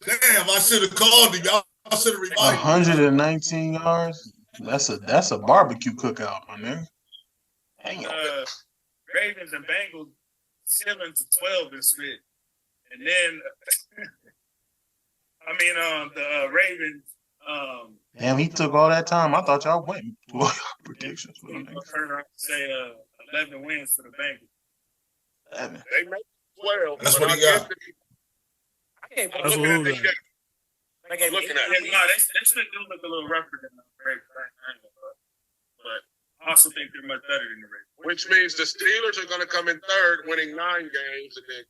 Damn, I should have called him. Y'all should have reminded me. 119 yards. That's a barbecue cookout, my nigga. Hang on. Ravens and Bengals ceiling to 12 and Smith. And then the Ravens Damn, he took all that time. I thought y'all went to all y'all predictions. turn around and say 11 wins for the Bengals. They make 12. That's what he got. Okay, but That's what we got. I'm looking at Yeah, no, they should do look a little rougher than the Ravens. But I also think they're much better than the Ravens. Which means the Steelers are going to come in third, winning 9 games, and then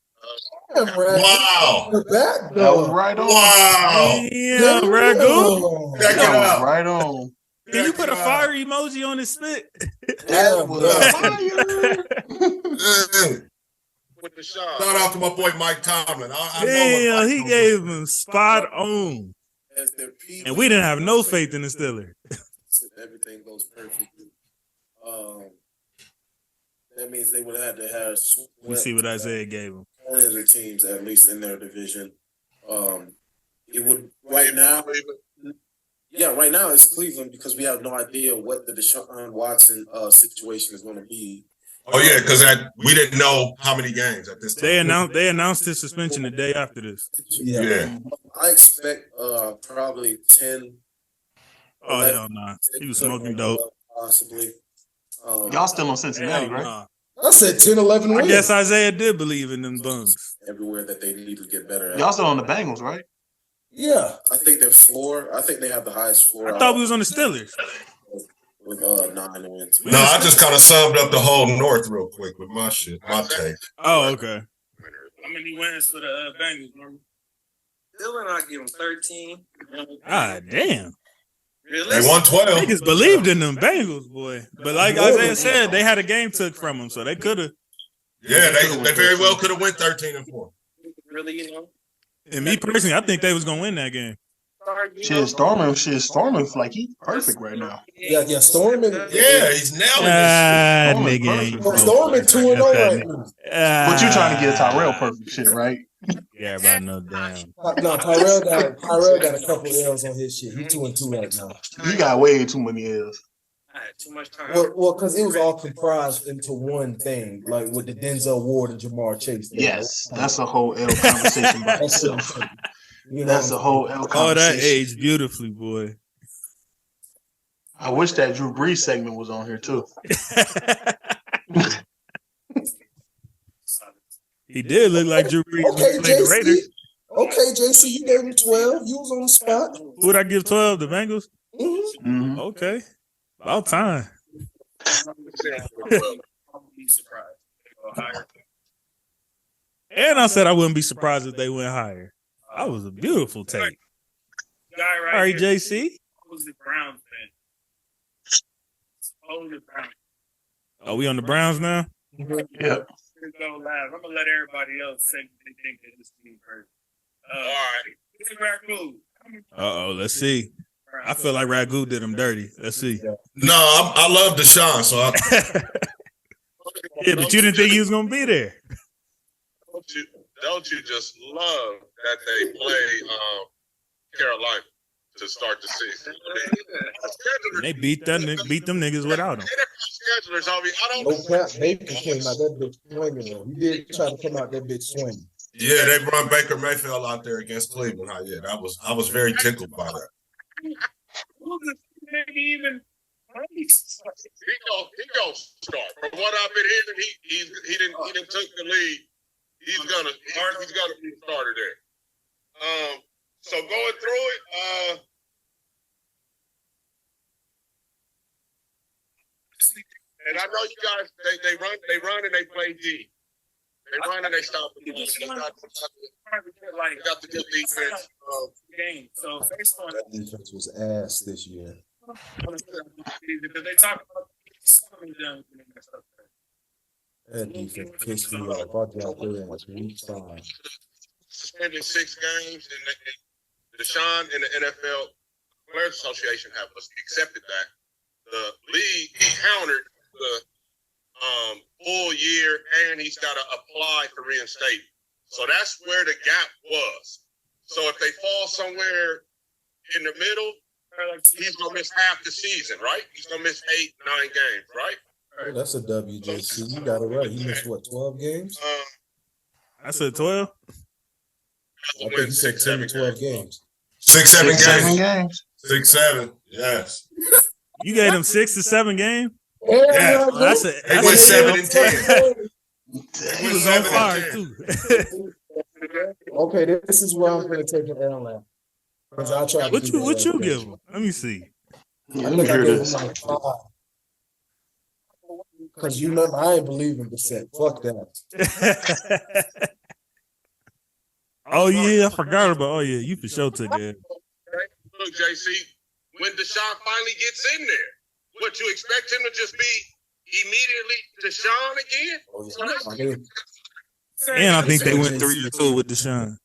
Wow. That That was right on. Wow. Damn, Ragu. Check it That was out. right on. Can you put a fire emoji on his spit? That was Yeah. fire. With the shot. Shout out to my boy Mike Tomlin. I know Damn, what he gave him spot on. As their peak, And we didn't have no faith in the Steelers. everything goes perfectly. That means they would have to have. We see what Isaiah gave him. One of the teams, at least in their division. It would right now. Yeah, right now it's Cleveland because we have no idea what the Deshaun Watson situation is going to be. Oh yeah, because we didn't know how many games at this time. They announced his suspension the day after this. Yeah. I expect probably 10. Oh hell nah. He was smoking dope. Possibly. Y'all still on Cincinnati, Hell right? nah. I said 10, 11 wins. I guess Isaiah did believe in them bums. Everywhere that they need to get better at. Y'all still on the Bengals, right? Yeah. I think their floor. I think they have the highest floor. I thought we was on the Steelers. With 9 wins. No, I just kind of summed up the whole North real quick with my shit, my take. Oh, okay. How many wins for the Bengals, remember? Dylan, I give him 13. Ah, damn. They won 12. Niggas believed in them Bengals, boy. But like Isaiah said, they had a game took from them, so they could have. Yeah, they very well could have went 13-4. Really, you know? And me personally, I think they was gonna win that game. Storming, like he perfect right now. Yeah, Storming. Yeah, he's nailing Ah, Storming nigga. ain't perfect. Storming 2-0 right now. But you trying to get Tyrell perfect shit, right? Yeah, about no damn. No, Tyrell got a couple L's on his shit. He 2-2 right now. He got way too many L's. I had too much time. Well, because it was all comprised into one thing, like with the Denzel Ward and Jamar Chase thing. Yes, that's a whole L conversation by itself. That's a whole L Oh, conversation. that aged beautifully, boy. I wish that Drew Brees segment was on here too. He did look like Drew Brees when Okay, he played the Raiders. JC. Okay, JC, you gave him 12. You was on the spot. Who would I give 12? The Bengals? Mhm. Okay. About time. I wouldn't be surprised. They go higher. And I said I wouldn't be surprised if they went higher. That was a beautiful take. Guy right All right, here, JC. was the Browns fan. Holy Browns. Are we on the Browns now? Yep. Let's go live. I'm gonna let everybody else say what they think of this team first. All right. This is Ragu. Uh-oh, let's see. I feel like Ragu did him dirty. Let's see. No, I love Deshaun, so Yeah, but you didn't think he was going to be there. Don't you just love that they play Carolina to start the season? They beat them niggas without him. Schedulers, I don't No cap, Baker came out that bitch swinging. Though. He did try to come out that bitch swinging. yeah, they run Baker Mayfield out there against Cleveland. Yeah, I was very tickled by that. Maybe even he gonna start. From what I've been hearing, he didn't take the lead. He's gonna be the starter there. So going through it, and I know you guys they run and they play D. They run and they stop the run. They got the good defense. game. So based on That defense was ass this year. because they talk about some of them. That defense pissed me off. I got there in 3 times. Suspended 6 games, and Deshaun and the NFL Players Association have accepted that. The league countered the full year, and he's got to apply for reinstatement. So that's where the gap was. So if they fall somewhere in the middle, he's gonna miss half the season, right? He's gonna miss 8, 9 games, right? Oh, that's a WJC. You got it right. He missed what, 12 games? I said 12. I think he said 10 to 12 games. 6, 7 6, 7 games. games. 6, 7. Yes. You gave him 6 to 7 games? Yeah. They went 7 and 10. He was on fire too. Okay, this is where I'm going to take an L at. Because I tried What you give him? Let me see. Yeah, I let me think I hear gave him this. like 5. Because you know, I ain't believe in Bissett. Fuck that. Oh yeah, I forgot about. Oh yeah, you for sure took that. Look, JC, when Deshaun finally gets in there, what you expect him to just be immediately Deshaun again? Oh, yeah. And I think they went 3-2 with Deshaun.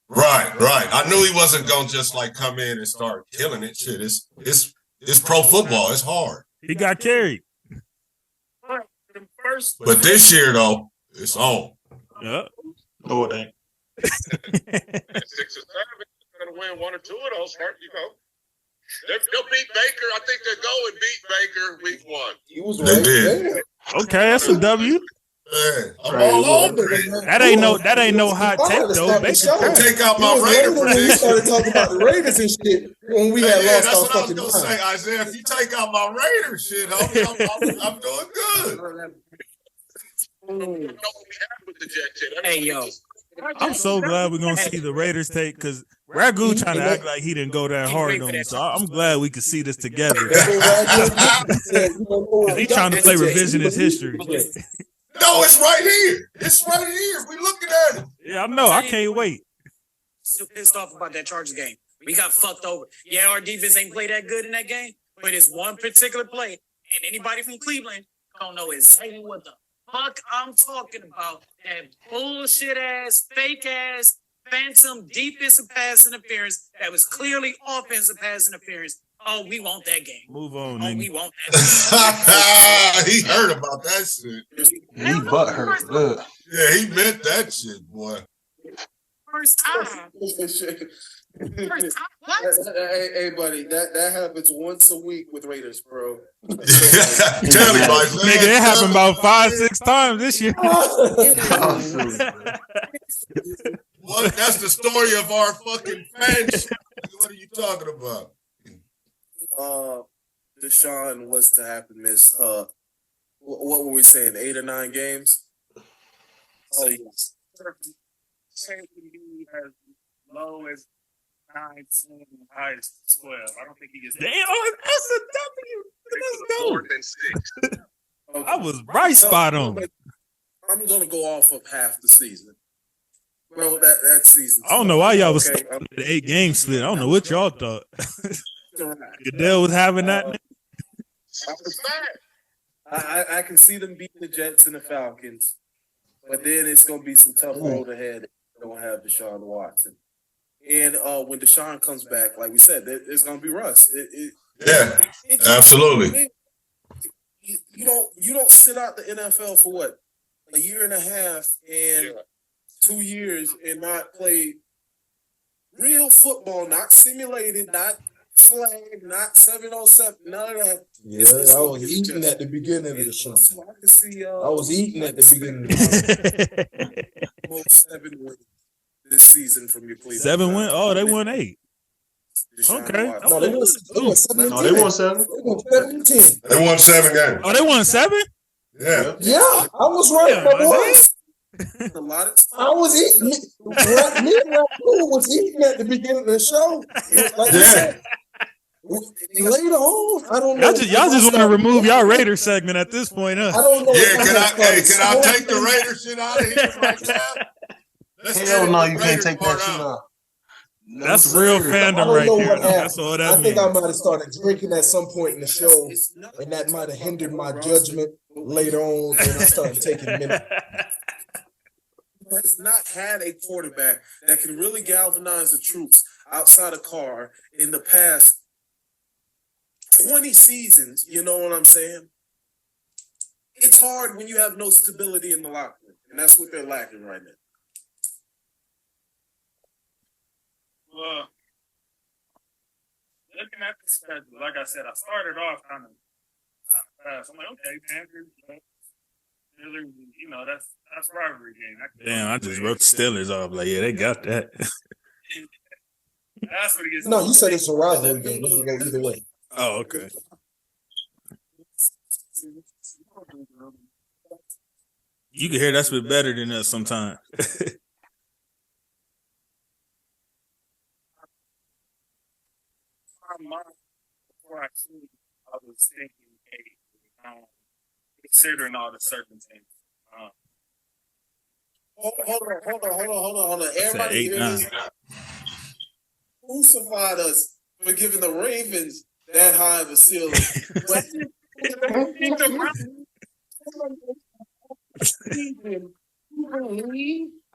Right. I knew he wasn't gonna just like come in and start killing it. Shit, it's pro football. It's hard. He got carried. But this year though, it's on. Yeah. No, it ain't. 6 or 7, gonna win 1 or 2 of those. They'll beat Baker. I think they'll go and beat Baker week 1. He was They right did. there. Okay, that's a W. Yeah, I'm all over it. That ain't no hot take though. Baker Take out my He was Raider right when we started prediction. talking about the Raiders and shit when we had Yeah, lost that's our what I was fucking gonna mind. say, Isaiah. If you take out my Raider shit, I'm doing good. I don't know what we have with the Jets yet. Hey, yo. I'm so glad we're gonna see the Raiders take because Ragu trying to act like he didn't go that hard on me. So I'm glad we could see this together. Because he trying to play revisionist history. No, it's right here. It's right here. We looking at it. Yeah, I know. I can't wait. Still pissed off about that Chargers game. We got fucked over. Yeah, our defense ain't played that good in that game, but it's one particular play, and anybody from Cleveland don't know exactly what the fuck I'm talking about. That bullshit ass, fake ass, phantom defensive pass interference that was clearly offensive pass interference. Oh, we want that game. Move on, Oh, we nigga. want that game. He heard about that shit. He butt hurt. Ugh. Yeah, he meant that shit, boy. First time. Hey, buddy, that happens once a week with Raiders, bro. Tell him, Isaiah. Nigga, it happened about 5-6 times this year. Oh, shoot, man. What? That's the story of our fucking fans. What are you talking about? Deshaun was to happen, miss. What were we saying? 8 or 9 games? Oh, yes. As low as 9, 10, and high as 12. I don't think he gets Damn, that's a W. Let's go. 4th and 6. Okay. I was right spot on. I'm gonna go off of half the season. Bro, that season. I don't know why y'all was Okay, the 8-game split. I don't know what y'all thought. Goodell was having that. It's bad. I can see them beating the Jets and the Falcons, but then it's gonna be some tough road ahead. They don't have Deshaun Watson, and when Deshaun comes back, like we said, it's gonna be Russ. Yeah, absolutely. You don't sit out the NFL for what, a year and a half and 2 years and not play real football, not simulated, not flag, not 7-on-7, none of that. Yeah, I was eating at the beginning of the show. So I can see. I was eating at the beginning of the show. Most 7 wins this season from your Cleveland. 7 win. Oh, they won 8. Deshaun Okay. Watson. No, they won 7 No, they won 7. They won 7 and 10. They won 7 games. Oh, they won 7? Yeah. Yeah, I was right. Yeah, my boy. A lot of I was eating. Me and Raul was eating at the beginning of the show. Like I said, later on, I don't know. Y'all just want to remove y'all Raider segment at this point, I huh? don't know. Yeah, if can I take the Raider shit out of here right now? Let's Hell edit no, the you Raider can't take part that shit out. out. That's real I fandom don't right know there. what happened. That's all that I think I means. might have started drinking at some point in the show, and that might have hindered my judgment later on when I started taking minutes. has not had a quarterback that can really galvanize the troops outside of Carr in the past 20 seasons. You know what I'm saying? It's hard when you have no stability in the locker room, and that's what they're lacking right now. Well, looking at the schedule, like I said, I started off kind of fast. I'm like, okay, Panthers, Steelers, you know, that's rivalry game. Damn, I just wrote the Steelers off. Like, yeah, they got that. That's what it gets. No, you said it's a rivalry game. It can go either way. Oh, okay. You can hear that's been better than us sometimes. Before I came, I was thinking, hey, considering all the circumstances, Hold on. I said Everybody hear 8-9. this? Crucified us for giving the Ravens that high of a ceiling.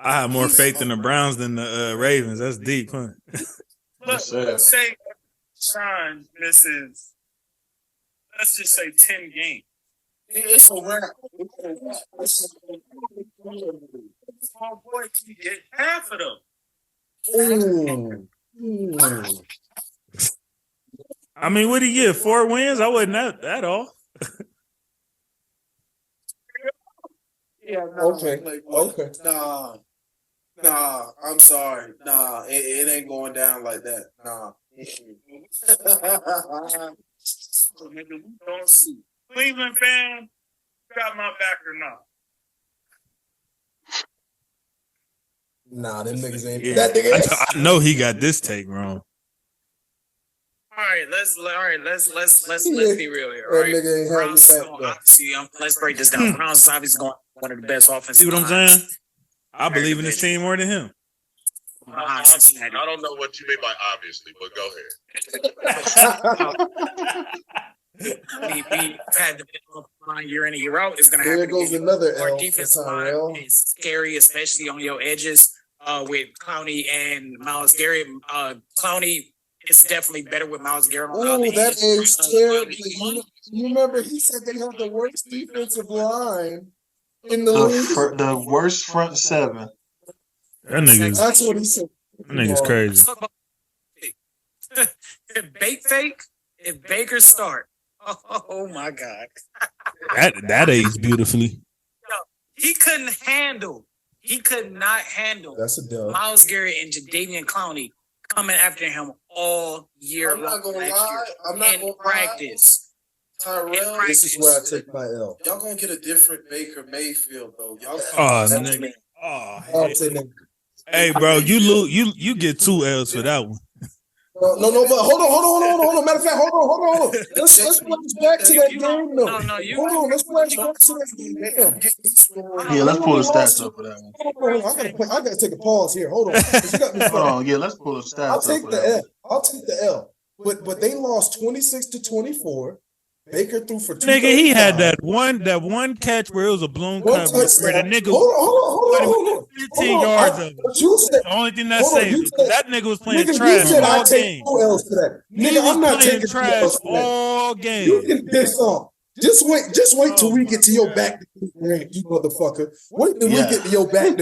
I have more faith in the Browns than the Ravens. That's deep, huh? Let's say Sean misses, let's just say 10 games. It's a wrap. My boy can get half of them. I mean, what did he get? 4 wins? I wasn't at all. Yeah. Okay. Nah. I'm sorry. Nah. It ain't going down like that. Nah. Nigga, we don't see. Cleveland fan, got my back or not? Nah, them niggas ain't. Yeah. That nigga. I know he got this take wrong. All right, let's be real here. All That right, nigga ain't having Browns, back, though. obviously, let's break this down. Browns is obviously going one of the best offensive. See what I'm lines. saying? I believe in this team more than him. I don't know what you mean by obviously, but go ahead. We had the line year in and year out. It's going to There happen. goes another Our L for defensive Tyrell. line is scary, especially on your edges with Clowney and Myles Garrett. Clowney is definitely better with Myles Garrett on the other Oh, that end. is terribly. You remember he said they have the worst defensive line in the league. The worst front seven. That nigga's, That's what he said. that nigga's crazy. If Baker start, oh my God. That aged beautifully. He could not handle That's a dub. Myles Garrett and Jadeveon Clowney coming after him all year I'm not long. gonna next lie. year. I'm not In gonna practice. Tyrell, This is where I take my L. y'all gonna get a different Baker Mayfield though. Y'all. Oh, nigga. I'll Oh, say that. hey, bro, you lose. You get 2 L's for that one. No, but hold on. Matter of fact, hold on. Let's flash back to that game, though. No, Hold on, let's flash back to that game. Yeah, let's pull the stats up for that one. Hold on, I gotta take a pause here. Hold on. 'Cause you got me Hold on, yeah, let's pull the stats I'll up take for the that L. one. I'll take the L. But they lost 26-24. Baker threw for 235. Nigga, he had that one catch where it was a blown One coverage where the touchdown. nigga Hold on. 15 yards of it. But you said, The only thing that hold on, saved you him. said- That nigga was playing nigga, you trash said I all take game. 2 L's for that. He Nigga, was I'm not playing taking 2 trash L's for that. all You game. can piss off. Just wait till we get to your back, you motherfucker. Wait till we get to your back.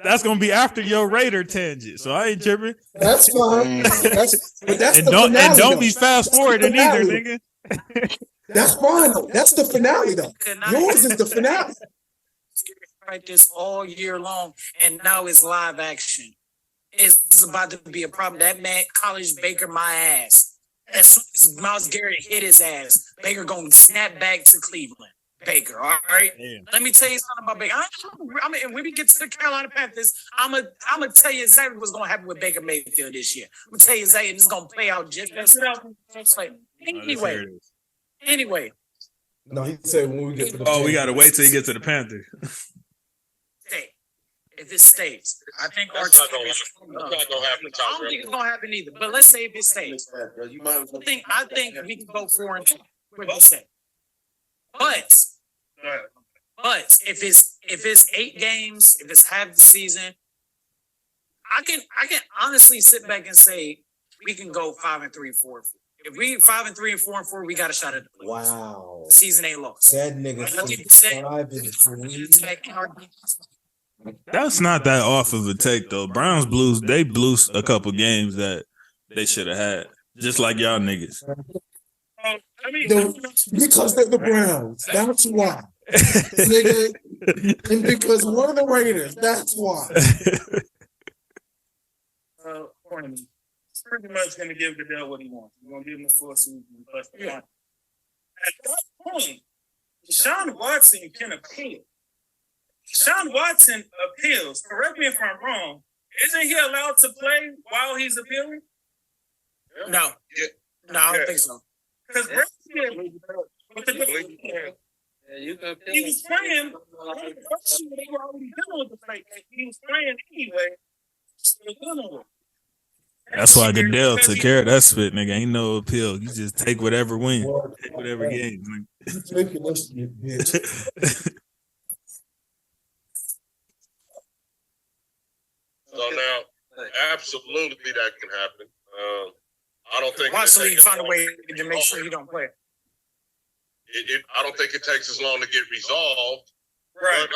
That's gonna be after your Raider tangent, so I ain't tripping. That's fine. That's And the finale. don't though. be fast forwarding either, nigga. That's fine though. That's the finale though. Yours is the finale. Practice all year long, and now it's live action. It's about to be a problem. That man, College Baker, my ass. As soon as Myles Garrett hit his ass, Baker gonna snap back to Cleveland. Baker, all right. Damn. Let me tell you something about Baker. And when we get to the Carolina Panthers, I'm gonna tell you exactly what's gonna happen with Baker Mayfield this year. I'm gonna tell you exactly, it's gonna play out just as Anyway. No, he said when we get to the We gotta wait till he gets to the Panthers. If it stays, I think That's not gonna happen. I don't think it's gonna happen either. But let's say if it stays, I think we can go 4-2 with this set. But if it's 8 games, if it's half the season, I can honestly sit back and say we can go 5-3, 4-4. If we 5-3 and 4-4, we got a shot at the playoffs. Wow. Season ain't lost. That nigga 5-3. That's not that off of a take though. Browns Blues, they blew a couple games that they should have had, just like y'all niggas. Because they're the Browns. That's why. Nigga. And because one of the Raiders. That's why. Pretty much going to give Goodell what he wants. We're going to give him the full season. But at that point, Deshaun Watson can appeal. Deshaun Watson appeals. Correct me if I'm wrong. Isn't he allowed to play while he's appealing? No. No, I don't think so. Because You can He was playing. They were already dealing with the fake. He was playing anyway. Still dealing with it. That's why Goodell took care of that spit, nigga. Ain't no appeal. You just take whatever win, take whatever game. Taking this shit, bitch. So now, absolutely that can happen. I don't think Watch the league find a way to make sure you don't play. I don't think it takes as long to get resolved. Right.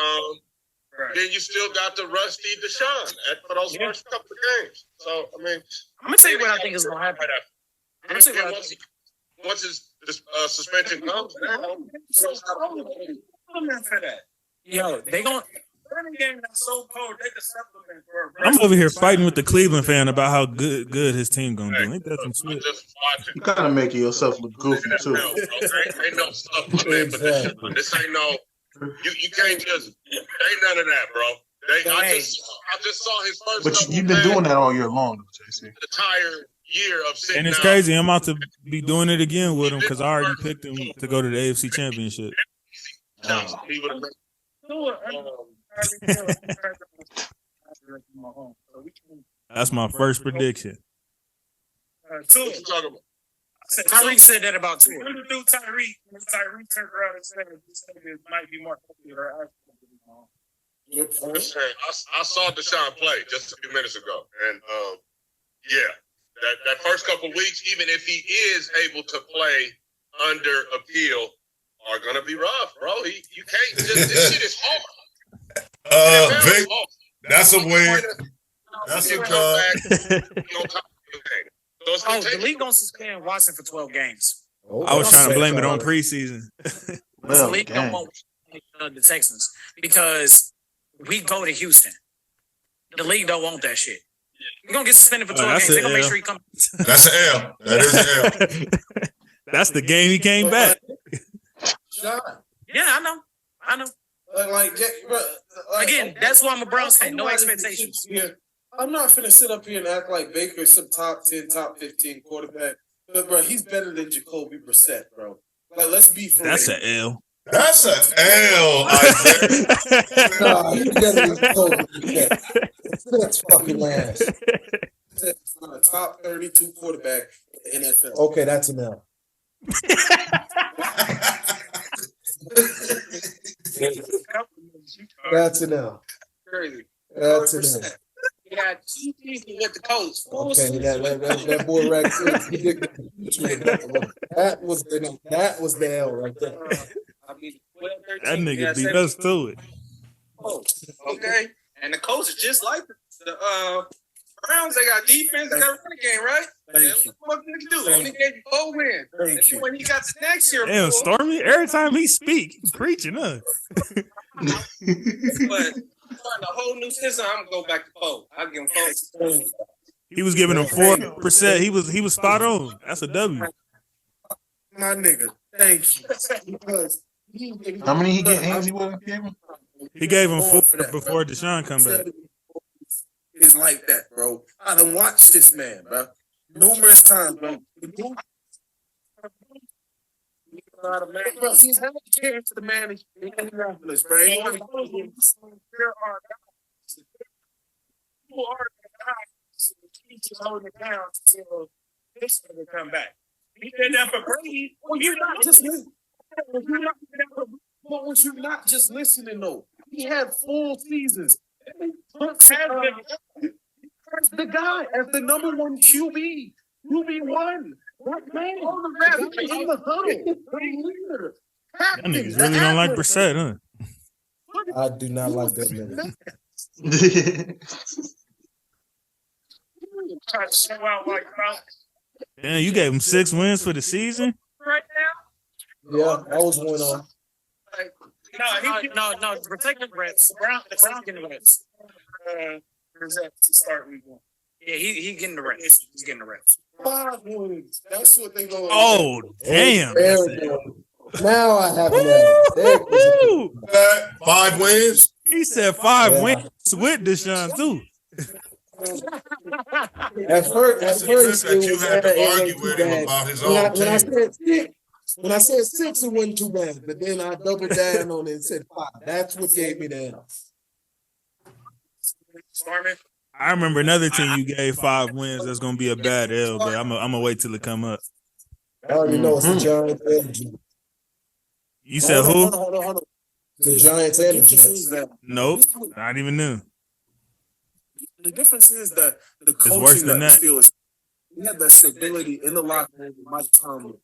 But then you still got the rusty Deshaun for those first couple of games. So I mean, I'm gonna tell you what I think is gonna happen. I'm gonna tell you what I think. Once his suspension comes, Yo, they gonna. Game that's so cold, they can supplement for I'm over here fighting with the Cleveland fan about how good his team gonna do. Ain't that some shit? You gotta make yourself look goofy too. Ain't no supplement, but this ain't no. You can't just ain't none of that, bro. I just saw his first. But you've been doing that all year long, though, JC. The entire year of sitting. And it's crazy. I'm about to be doing it again with him because I already picked him to go to the AFC Championship. He would have. That's my first prediction. Tyreek said that about Tua. When Tyreek turned around and said it might be more popular. I saw Deshaun play just a few minutes ago, and that first couple weeks, even if he is able to play under appeal, are gonna be rough, bro. You can't just this shit is hard. Vic, that's a win. That's a dub. The league gonna suspend Watson for 12 games. I was trying to blame it on preseason. The league don't want the Texans because we go to Houston. The league don't want that shit. We're gonna get suspended for 12 games. They're gonna make sure he comes. That's an L. That is an L. That's the game he came back. John. Yeah, I know. Again, that's why I'm a Browns fan. No expectations. Yeah, I'm not finna sit up here and act like Baker's some top 10, top 15 quarterback. But bro, he's better than Jacoby Brissett, bro. Like, let's be for That's real. an L. That's an L. Nah, you gotta be cold. That's fucking ass. That's not a top 32 quarterback in the NFL. Okay, that's an L. That's an L. crazy. That's an L. He got 2 people with the coach. Okay, that boy right there. That was the L right there. I mean, That nigga beat us to it. Oh, okay. And the coach is just like the Browns. They got defense. They got a running game, right? Thank you. What can they do? Only gave you 4 wins. Thank you. When he got to next year, Damn, Stormy, every time he speak, he's preaching, huh? but starting a whole new system, I'm gonna go back to 4. I'll give him 4. He was giving him 4%. He was spot on. That's a W. My nigga, thank you. Because How many he get? Hands he would gave him? He gave him 4 before Deshaun come back. Is like that, bro. I done watched this man, bro, numerous times, bro. Bro, he's had a chance to manage Indianapolis, bro. There are guys who are the guys who keep holding it down until this one will come back. He did that for Brady. Well, you're not just listening. What was you not just listening though? He had full seasons. As the guy, as the number 1 QB, QB1. What man? All the rest in the huddle. The leader. That niggas really don't like Brissett, huh? I do not like that nigga. Try to show out like Damn, you gave him 6 wins for the season? right now. Yeah, that was one on. No, protect the reps. The Brown getting the reps. Brissett to start week 1. Yeah, he getting the reps. He's getting the reps. 5 wins. That's what they go. Oh, damn. There we go. Now I have that. Woo! 5 wins. He said 5 wins with Deshaun, too. At first, That you had to argue with him about his own team. When I said 6, it wasn't too bad, but then I doubled down on it and said 5. That's what gave me the L. Stormy. I remember another team you gave 5 wins. That's gonna be a bad L, but I'm gonna wait till it come up. I already know it's the Giants and the Jets. You said who? Hold on. The Giants and the Jets. Nope, not even knew. The difference is that the worse coaching than that that. Steelers, we have that stability in the locker room with Mike Tomlin.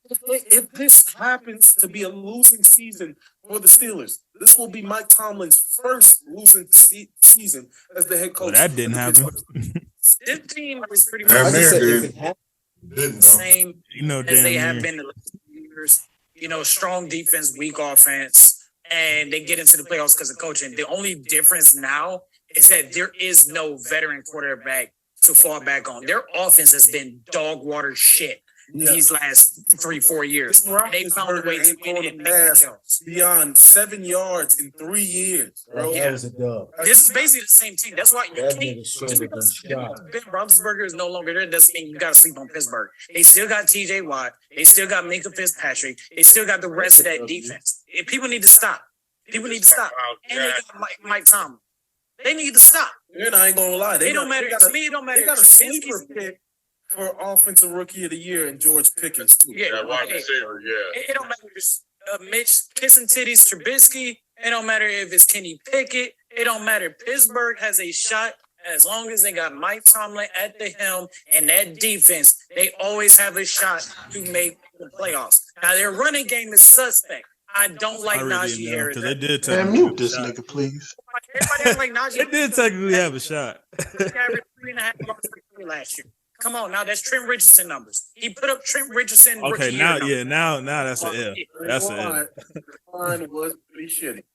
If this happens to be a losing season for the Steelers, this will be Mike Tomlin's first losing season as the head coach. Well, that didn't happen. This team is pretty Damn much near said, did. if it happens, Didn't the though. same You know, as they have damn been the last few years. You know, strong defense, weak offense, and they get into the playoffs because of coaching. The only difference now is that there is no veteran quarterback to fall back on. Their offense has been dog water shit these last 3-4 years. They found a way to win it and make the playoffs. beyond 7 yards in 3 years, bro. Yeah. was a dub. This is basically the same team. That's why you That can't. nigga should have been shot. Ben Roethlisberger is no longer there. Doesn't mean you got to sleep on Pittsburgh. They still got T.J. Watt. They still got Minka Fitzpatrick. They still got the rest of that defense. People need to stop. People need to stop. And they got Mike Tomlin. They need to stop. And I ain't gonna lie, They don't matter. To me, it don't matter. They got a Trubisky's- sleeper pick for offensive rookie of the year in George Pickens too. Yeah, That wide receiver, yeah. It don't matter if it's Mitch kissing titties, Trubisky. It don't matter if it's Kenny Pickett. It don't matter. Pittsburgh has a shot as long as they got Mike Tomlin at the helm and that defense. They always have a shot to make the playoffs. Now their running game is suspect. I don't like Najee Harris. because they did Man, technically mute this have a shot. nigga, please. Everybody act like Najee. They did technically have a shot. He averaged 3.5 yards per carry last year. Come on, now that's Trent Richardson numbers. He put up Trent Richardson. Okay, rookie now year numbers. now that's an L. That's an L. Line was pretty shitty.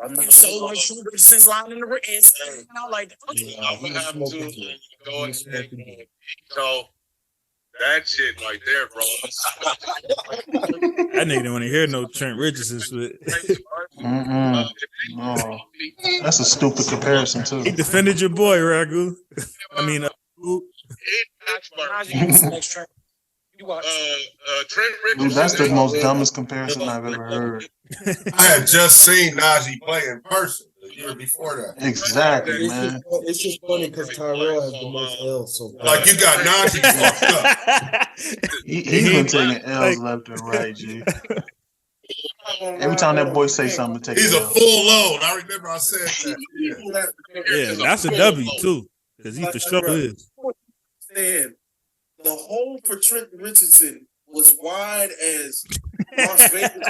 I'm not And so was Trent Richardson's line in the red. And I like I'm gonna have to go and so that shit right there, bro. That nigga didn't want to hear no Trent Richardson shit. Mm-mm. No. That's a stupid comparison too. He defended your boy, Ragu. I mean, who? Najee was the next Trent. You watch. Trent Dude, Richardson. that's the most dumbest comparison I've ever heard. I had just seen Najee play in person the year before that. Exactly, man. It's just funny because Tyrell has the most L's so far. Like you got Najee fucked up. He's been taking L's left and right, G. Every time that boy say something, take He's it a out. full load. I remember I said that. Yeah, that's a W too, because he for sure is. Saying the hole for Trent Richardson was wide as Las Vegas.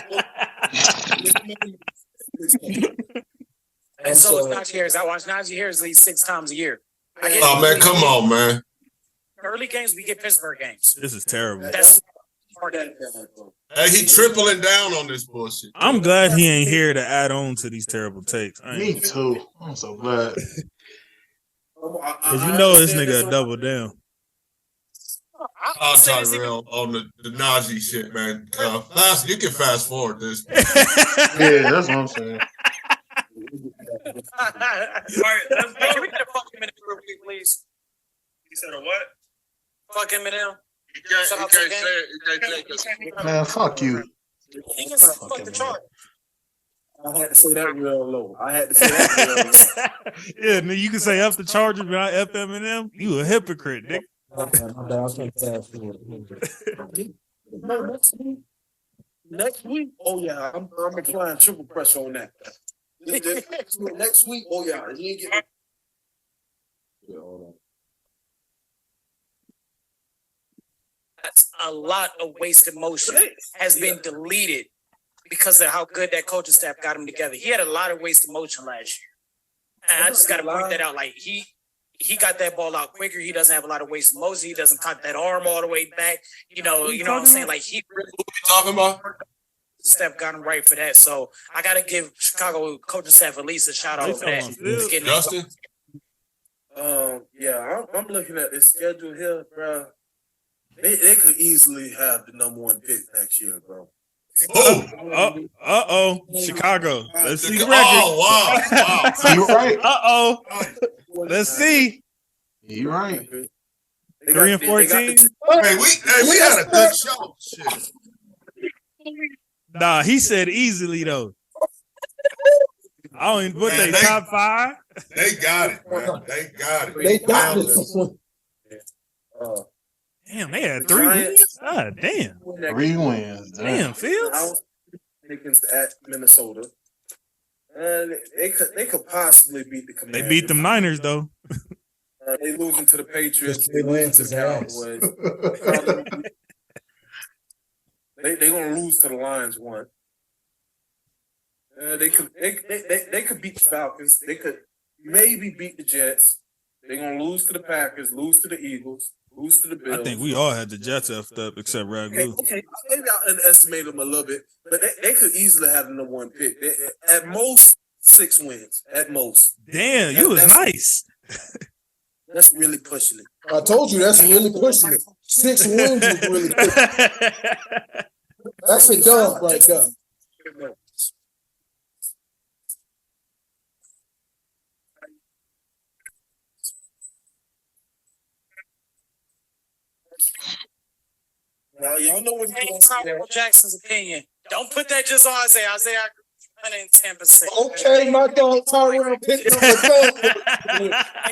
And so is Najee Harris. I watch Najee Harris at least 6 times a year. Oh man, come on, man. Early games, we get Pittsburgh games. This is terrible. That's Hey, he tripling down on this bullshit. I'm glad he ain't here to add on to these terrible takes. Me too. I'm so glad. Because you know this nigga a double down. Oh, Tyrell on the Najee shit, man. You can fast forward this. Yeah, that's what I'm saying. All right, hey, can we get a fucking minute real quick, please? You said a what? Fucking minute. You can't say it. You can't take it. Man, fuck you. He can say fuck the chart. I had to say that real low. I had to say that real low. Yeah, nigga, you can say F the Chargers, but not F Eminem. You a hypocrite, nigga. No, next week, oh yeah, I'm applying triple pressure on that. Next week, oh yeah, he ain't getting. Yeah, hold on. That's a lot of wasted motion has been deleted because of how good that coaching staff got him together. He had a lot of wasted motion last year. And I just got to point that out. Like, he got that ball out quicker. He doesn't have a lot of wasted motion. He doesn't cut that arm all the way back. You know what I'm saying? Like, he really Talking about? staff got him right for that. So I got to give Chicago coaching staff at least a shout out for that. Justin? Yeah, I'm looking at this schedule here, bro. They could easily have the number 1 pick next year, bro. Oh, Chicago. Let's see the record. Oh, wow. You're right. Let's see. You're right. 3-14. Hey, we had a good show. Shit. Nah, he said easily though. I don't even put Man, they top 5. They got it, man. They got it. They got this. Damn, they had 3 wins. God damn. 3 wins. Damn, Fields. Against at Minnesota. They could possibly beat the Commanders. They beat them Niners though. They losing to the Patriots. They lose to the Cowboys. They gonna lose to the Lions one. They could beat the Falcons. They could maybe beat the Jets. They're gonna lose to the Packers, lose to the Eagles, lose to the Bills. I think we all had the Jets effed up except Ragu. Okay. Maybe I'll underestimate them a little bit, but they could easily have the number 1 pick. At most 6 wins. At most. Damn, you was nice. That's really pushing it. I told you that's really pushing it. 6 wins is really pushing it. That's a dub right there. Now, y'all know what Jackson's opinion. Don't put that just on Isaiah. Isaiah 110%. Okay, my dog Tyrell pick number 12.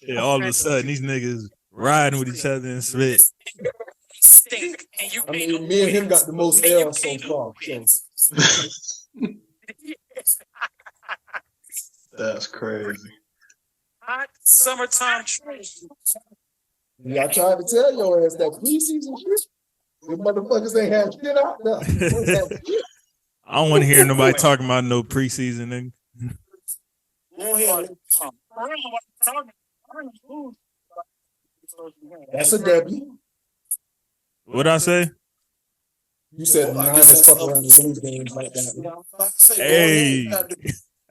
Yeah, all of a sudden these niggas riding with each other and spit. Stink, and you I mean, me and him got the most L so far. So. That's crazy. Hot summertime trash. Yeah, I tried to tell your ass that preseason shit. The motherfuckers ain't had shit out there. I don't want to hear nobody talking about no preseason nigga. That's a W. What'd I say? You said Niners fuck around and lose games like that. Hey,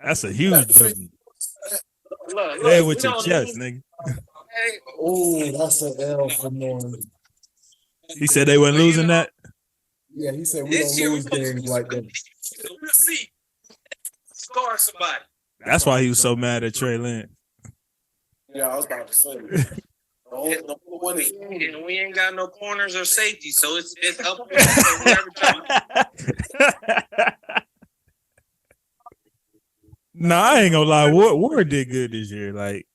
that's a huge W. Play with your chest, nigga. Oh, that's an L for Norman. He said they weren't losing that. Yeah, he said we don't lose games like that. We'll see. Scar somebody. That's why he was so mad at Trey Lance. Yeah, I was about to say. The only one is And we ain't got no corners or safety, so it's up. Nah, I ain't gonna lie. Ward did good this year. Like,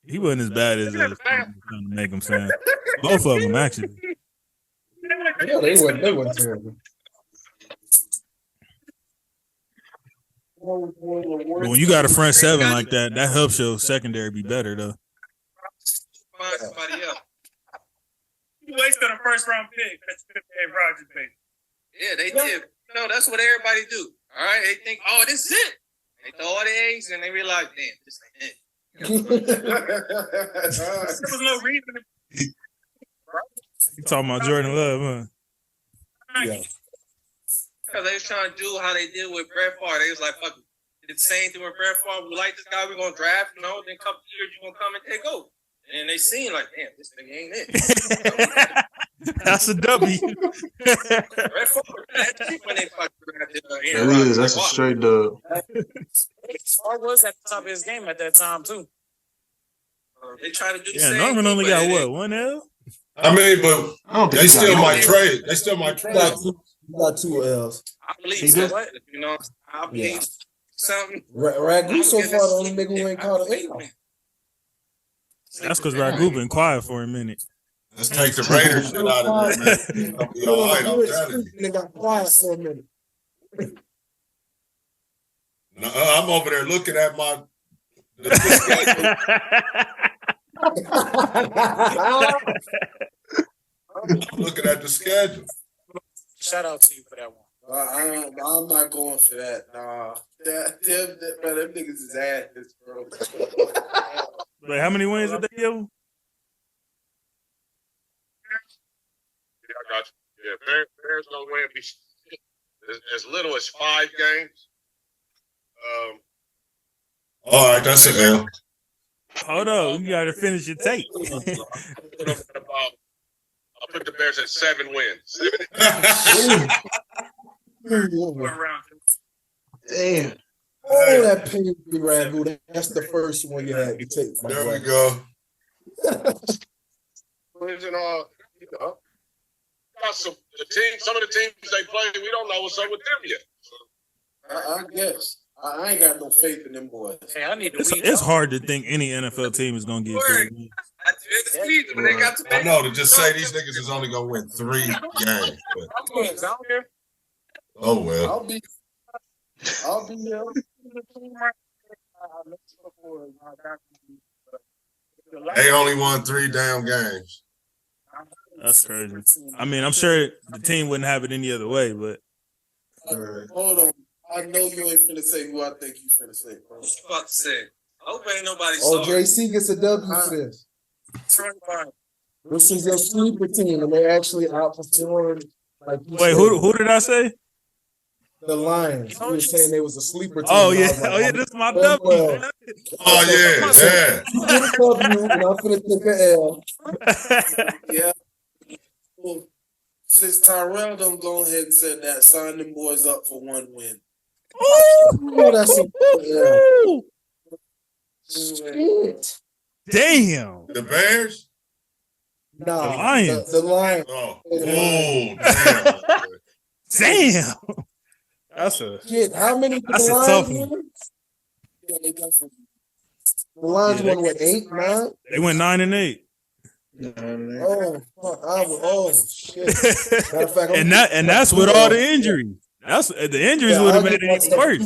he wasn't as bad as trying to make him sound. Both of them, actually. Yeah, they weren't terrible. But when you got a front 7 like that, that helps your secondary be better, though. Find somebody else. You wasted a first round pick. That's Rodgers pick. Yeah, they did. No, that's what everybody do. All right, they think, oh, this is it. They throw all the eggs and they realize, damn, this ain't it. There was no reason. You talking about Jordan Love, huh? Yeah. Because they was trying to do how they did with Brett Favre. They was like, fuck it. Did the same thing with Brett Favre. We like this guy, we're going to draft, then a couple of years you're going to come and take over. And they seen like, damn, this thing ain't it. That's a W. Brett Favre, when they fucking drafted That is. That's a straight dub. Star was at the top of his game at that time, too. They try to do the Yeah, same Norman thing, only but got it what, ain't. 1 L? I mean, but I don't think they he got still no might L. trade. They still might trade. You got 2 L's. I believe He so. did? What? I believe something. Ragu so far the only nigga who ain't caught an L. That's because Ragu been quiet for a minute. Let's take the Raiders shit out of there, man. It'll be all right, I'm telling you. They got quiet for a minute. I'm over there looking at my. I'm looking at the schedule. Shout out to you for that one. I'm not going for that. Nah. Them niggas is ass, bro. Wait, how many wins did they give him? Yeah, I got you. Yeah, Bears gonna win as little as 5 games. All right, that's it, man. Hold on, you gotta finish your tape. I'll put the Bears at 7 wins. Damn. Oh, that paid me, Ragu. That's the first one you had to take. There we go. Wins and all, some of the teams they play, we don't know what's up with them yet. I guess. I ain't got no faith in them boys. Hey, I need to It's hard to think any NFL team is gonna get good. At the end of the season, when they got to I know to just say these niggas is only gonna win 3 games. But, oh well. I'll be here. They only won 3 damn games. That's crazy. I mean, I'm sure the team wouldn't have it any other way, but Hold on. I know you ain't finna say who I think you finna say, bro. What you about to say? I hope ain't nobody Oh, sorry. JC gets a W for this. This is their sleeper team, and they actually outperformed. Like wait, who did I say? The Lions. You were saying they was a sleeper team. Oh and I yeah, was like, oh yeah, this is my well, W. Oh yeah, yeah. You get a W, and I'm finna take an L. Yeah. Well, since Tyrell done go ahead and said that, sign them boys up for 1 win. Oh, that's a shit. Damn. The Bears? Nah, The Lions. The Lions. Oh, damn. Damn. That's a Shit, how many did That's the a Lions tough one. win? The Lions Yeah, won, what, 8, 9? they went 9 and 8. Oh, fuck, shit. Matter of fact, and that's with all the injuries. That's the injuries would have made it even worse.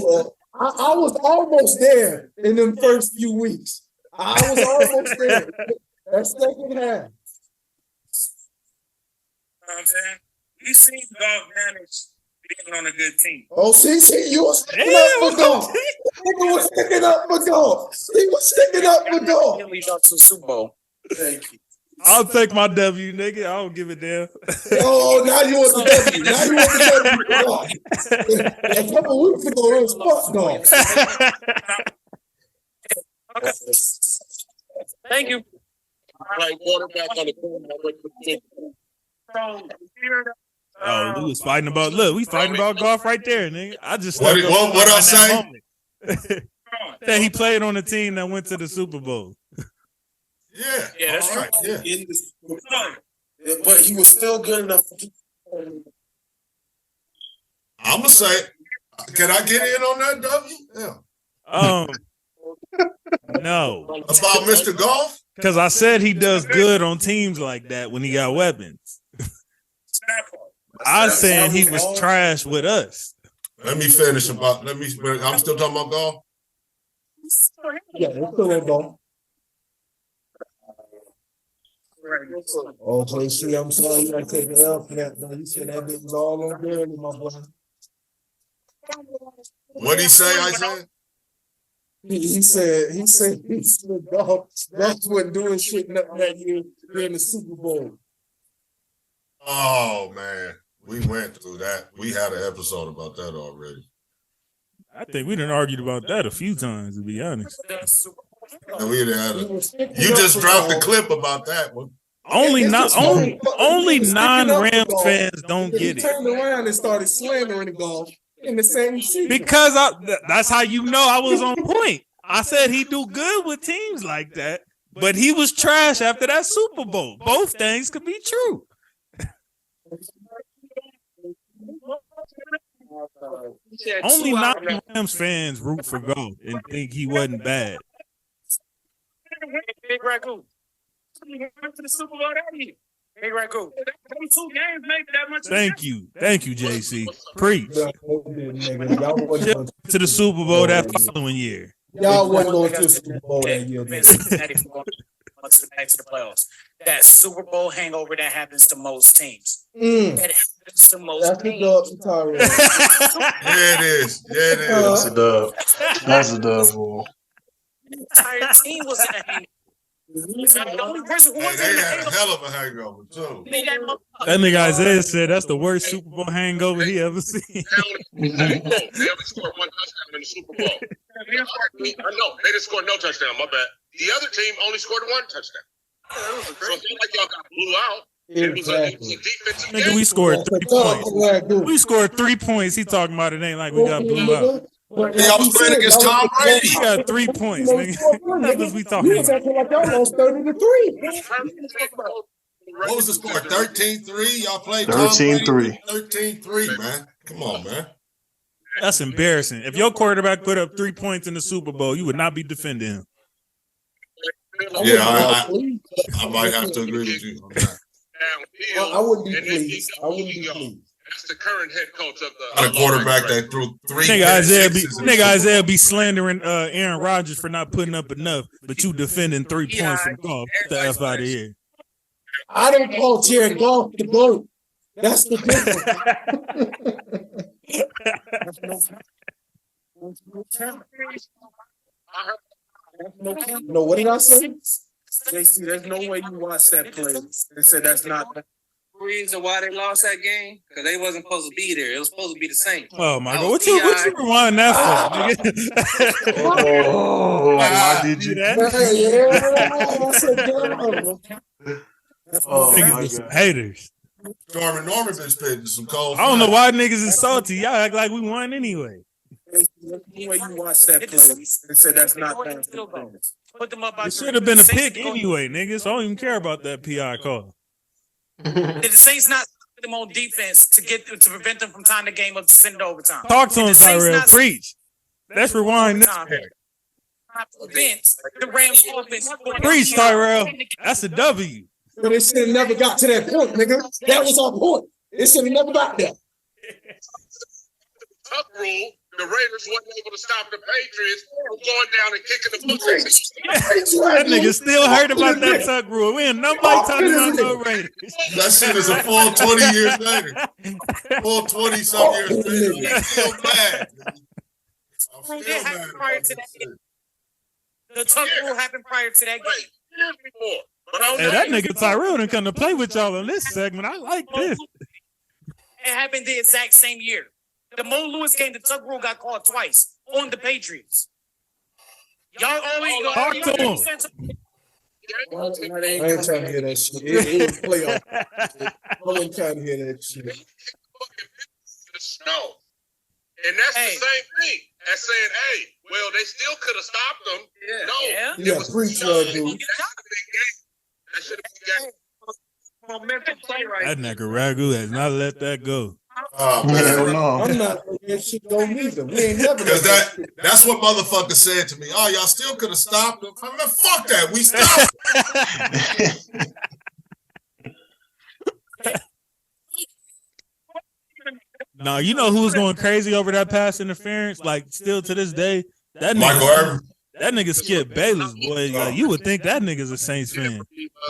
I was almost there in them first few weeks. I was almost there. That second half. You know what I'm saying? You seen golf manage being on a good team. Oh, see, you was sticking up for golf. Nigga was sticking up for golf. He was sticking up for golf. lead up to the Super Bowl. Thank you. I'll take my W, nigga. I don't give a damn. Oh, now you want the W. Now you want the W. A couple weeks ago, it was fuck golf. Okay. Thank you. Like quarterback on the team. Oh, we was fighting about. Look, we fighting about golf right there, nigga. I just What I say? That he played on a team that went to the Super Bowl. Yeah. Yeah, that's all right. Yeah. But he was still good enough. I'm gonna say, can I get in on that W? Yeah. No, About Mr. Golf? because I said he does good on teams like that when he got weapons. I said he was trash with us. Let me finish about. I'm still talking about golf. Yeah, it's still in golf. Oh, JC, I'm sorry you gotta take the L for that. No, you said that bit was all on there, my boy. What'd he say? I said. He said golf wasn't doing shit nothing that year during the Super Bowl. Oh man, we went through that. We had an episode about that already. I think we done argued about that a few times, to be honest. And we had you just dropped the clip about that one. Only 9 Rams fans don't get He it. turned around and started slandering the golf in the same season. Because that's how you know I was on point. I said he do good with teams like that, but he was trash after that Super Bowl. Both things could be true. Only 9 Rams fans root for golf and think he wasn't bad. Big Ragu. We went to the Super Bowl that year. Big Ragu. Them 2 games made that much. Thank you, JC. Preach Y'all wasn't to the Super Bowl that following year. going to the Super Bowl that year. Back to the playoffs. That Super Bowl hangover that happens to most teams. It happens to most That's the teams. dub for Tyrell. Yeah, it is. Yeah, it is. That's a dub. That's a dub, boy. The entire team was in a hangover. The only person who Hey, was they in the had a hangover. hell of a hangover too. That nigga Isaiah said that's the worst Super Bowl hangover he ever seen. They only scored 1 touchdown in the Super Bowl. I know they didn't score no touchdown. My bad. The other team only scored 1 touchdown. So it's not like y'all got blew out. It was a defensive Nigga, game. we scored 3 points. We scored 3 points. He talking about it ain't like we got blew out. Y'all was playing against Tom Brady. We got 3 points, nigga. What was we talking You was about? acting like y'all lost 30-3. What was the score? 13-3? Y'all played 13-3. 13-3, man. Come on, man. That's embarrassing. If your quarterback put up 3 points in the Super Bowl, you would not be defending him. Yeah, I might have to agree with you on that. I wouldn't be pleased. I wouldn't be pleased. That's the current head coach of the A quarterback that threw 3 Nigga Isaiah be slandering Aaron Rodgers for not putting up enough, but you defending 3 points from golf. Get the F out of here. I don't call Jared Goff the GOAT. That's the difference. No, what did I say? JC, there's no way you watch that play and say that's not. Reason why they lost that game? Because they wasn't supposed to be there. It was supposed to be the same. Oh my God! What you rewind that for, nigga? Oh, why did you? Oh, Niggas be some haters. Norman been spitting some cold. I don't know why niggas is salty. Y'all act like we won anyway. There's no way you watch that play and say that's not that. Put them up by It should have been a pick anyway, niggas. So I don't even care about that PI call. Did the Saints not put them on defense to prevent them from tying the game up to send it overtime? Talk to him, Tyrell. Preach. Let's rewind this part. Prevent the Rams offense. Preach, Tyrell. That's a W. But it should have never got to that point, nigga. That was our point. It should have never got there. Tuck rule, the Raiders wasn't able to stop the Patriots from going down and kicking the football. That nigga still heard about that tuck rule. We ain't nobody talking about no Raiders. That shit is a full 20 years later. Full 20-some years later. I'm still mad. I'm still mad about this shit. The tuck rule happened prior to that game. Years before. Hey, that nigga Tyrell done come to play with y'all on this segment. I like this. It happened the exact same year. The Mo Lewis game, the tuck rule got called twice on the Patriots. Y'all always go. Talk to him. I ain't trying to hear that shit. It was playoff. I wasn't trying to hear that shit. The snow. And that's the same thing as saying, hey, well, they still could have stopped them. No. Yeah, preach, dude. That should have been momentum play right. That nigga Ragu has not let that go. Oh, man. No. I'm not letting that shit go neither. We ain't never. Because that's what motherfucker said to me. Oh, y'all still could have stopped them. I mean, fuck that. We stopped. No, you know who's going crazy over that pass interference? Like, still to this day, that Michael Irvin. That nigga Skip Bayless, boy. Like, you would think that nigga's a Saints fan.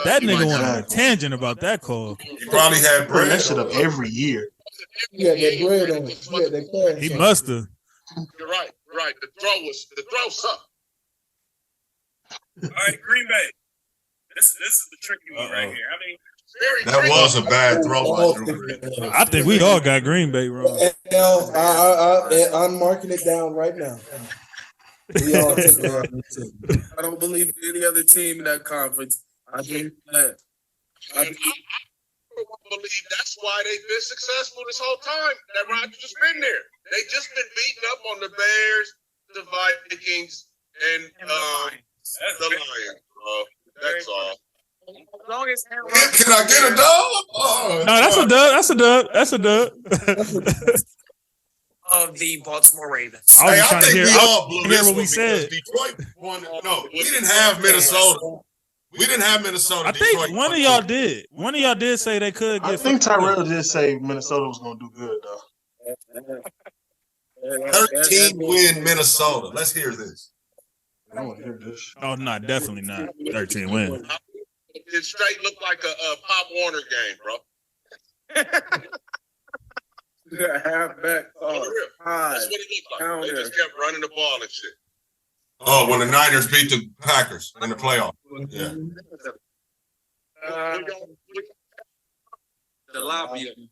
That nigga went on a tangent about that call. He probably had Bring bread. that shit up every year. Yeah, that bread on it. Yeah, that cash. He must have. You're right. Right. The throw sucked. All right, Green Bay. This is the tricky one right here. I mean, That was a bad throw by Drew Brees. I think we all got Green Bay wrong. I'm marking it down right now. We all take it. I don't believe any other team in that conference. I think that. I believe that's why they've been successful this whole time. That Rodgers has been there. They just been beating up on the Bears, the Vikings, and the Lions. That's all. As long as Can I get a dub? Oh, No, that's a dub. That's a dub. That's a dub. of the Baltimore Ravens. I was Hey, just I trying to think hear, we all blew hear this what one we because said. Detroit won. No, we didn't have Minnesota. We didn't have Minnesota. I think Detroit one of y'all did. One of y'all did say they could get. I think Tyrell did say Minnesota was going to do good, though. 13-win Minnesota. Let's hear this. I want to hear this. Oh no, definitely not. 13 wins. It straight looked like a Pop Warner game, bro. Halfback. High. That's what it looked like. They just kept running the ball and shit. Oh, when the Niners beat the Packers in the playoff. Yeah. The lobby.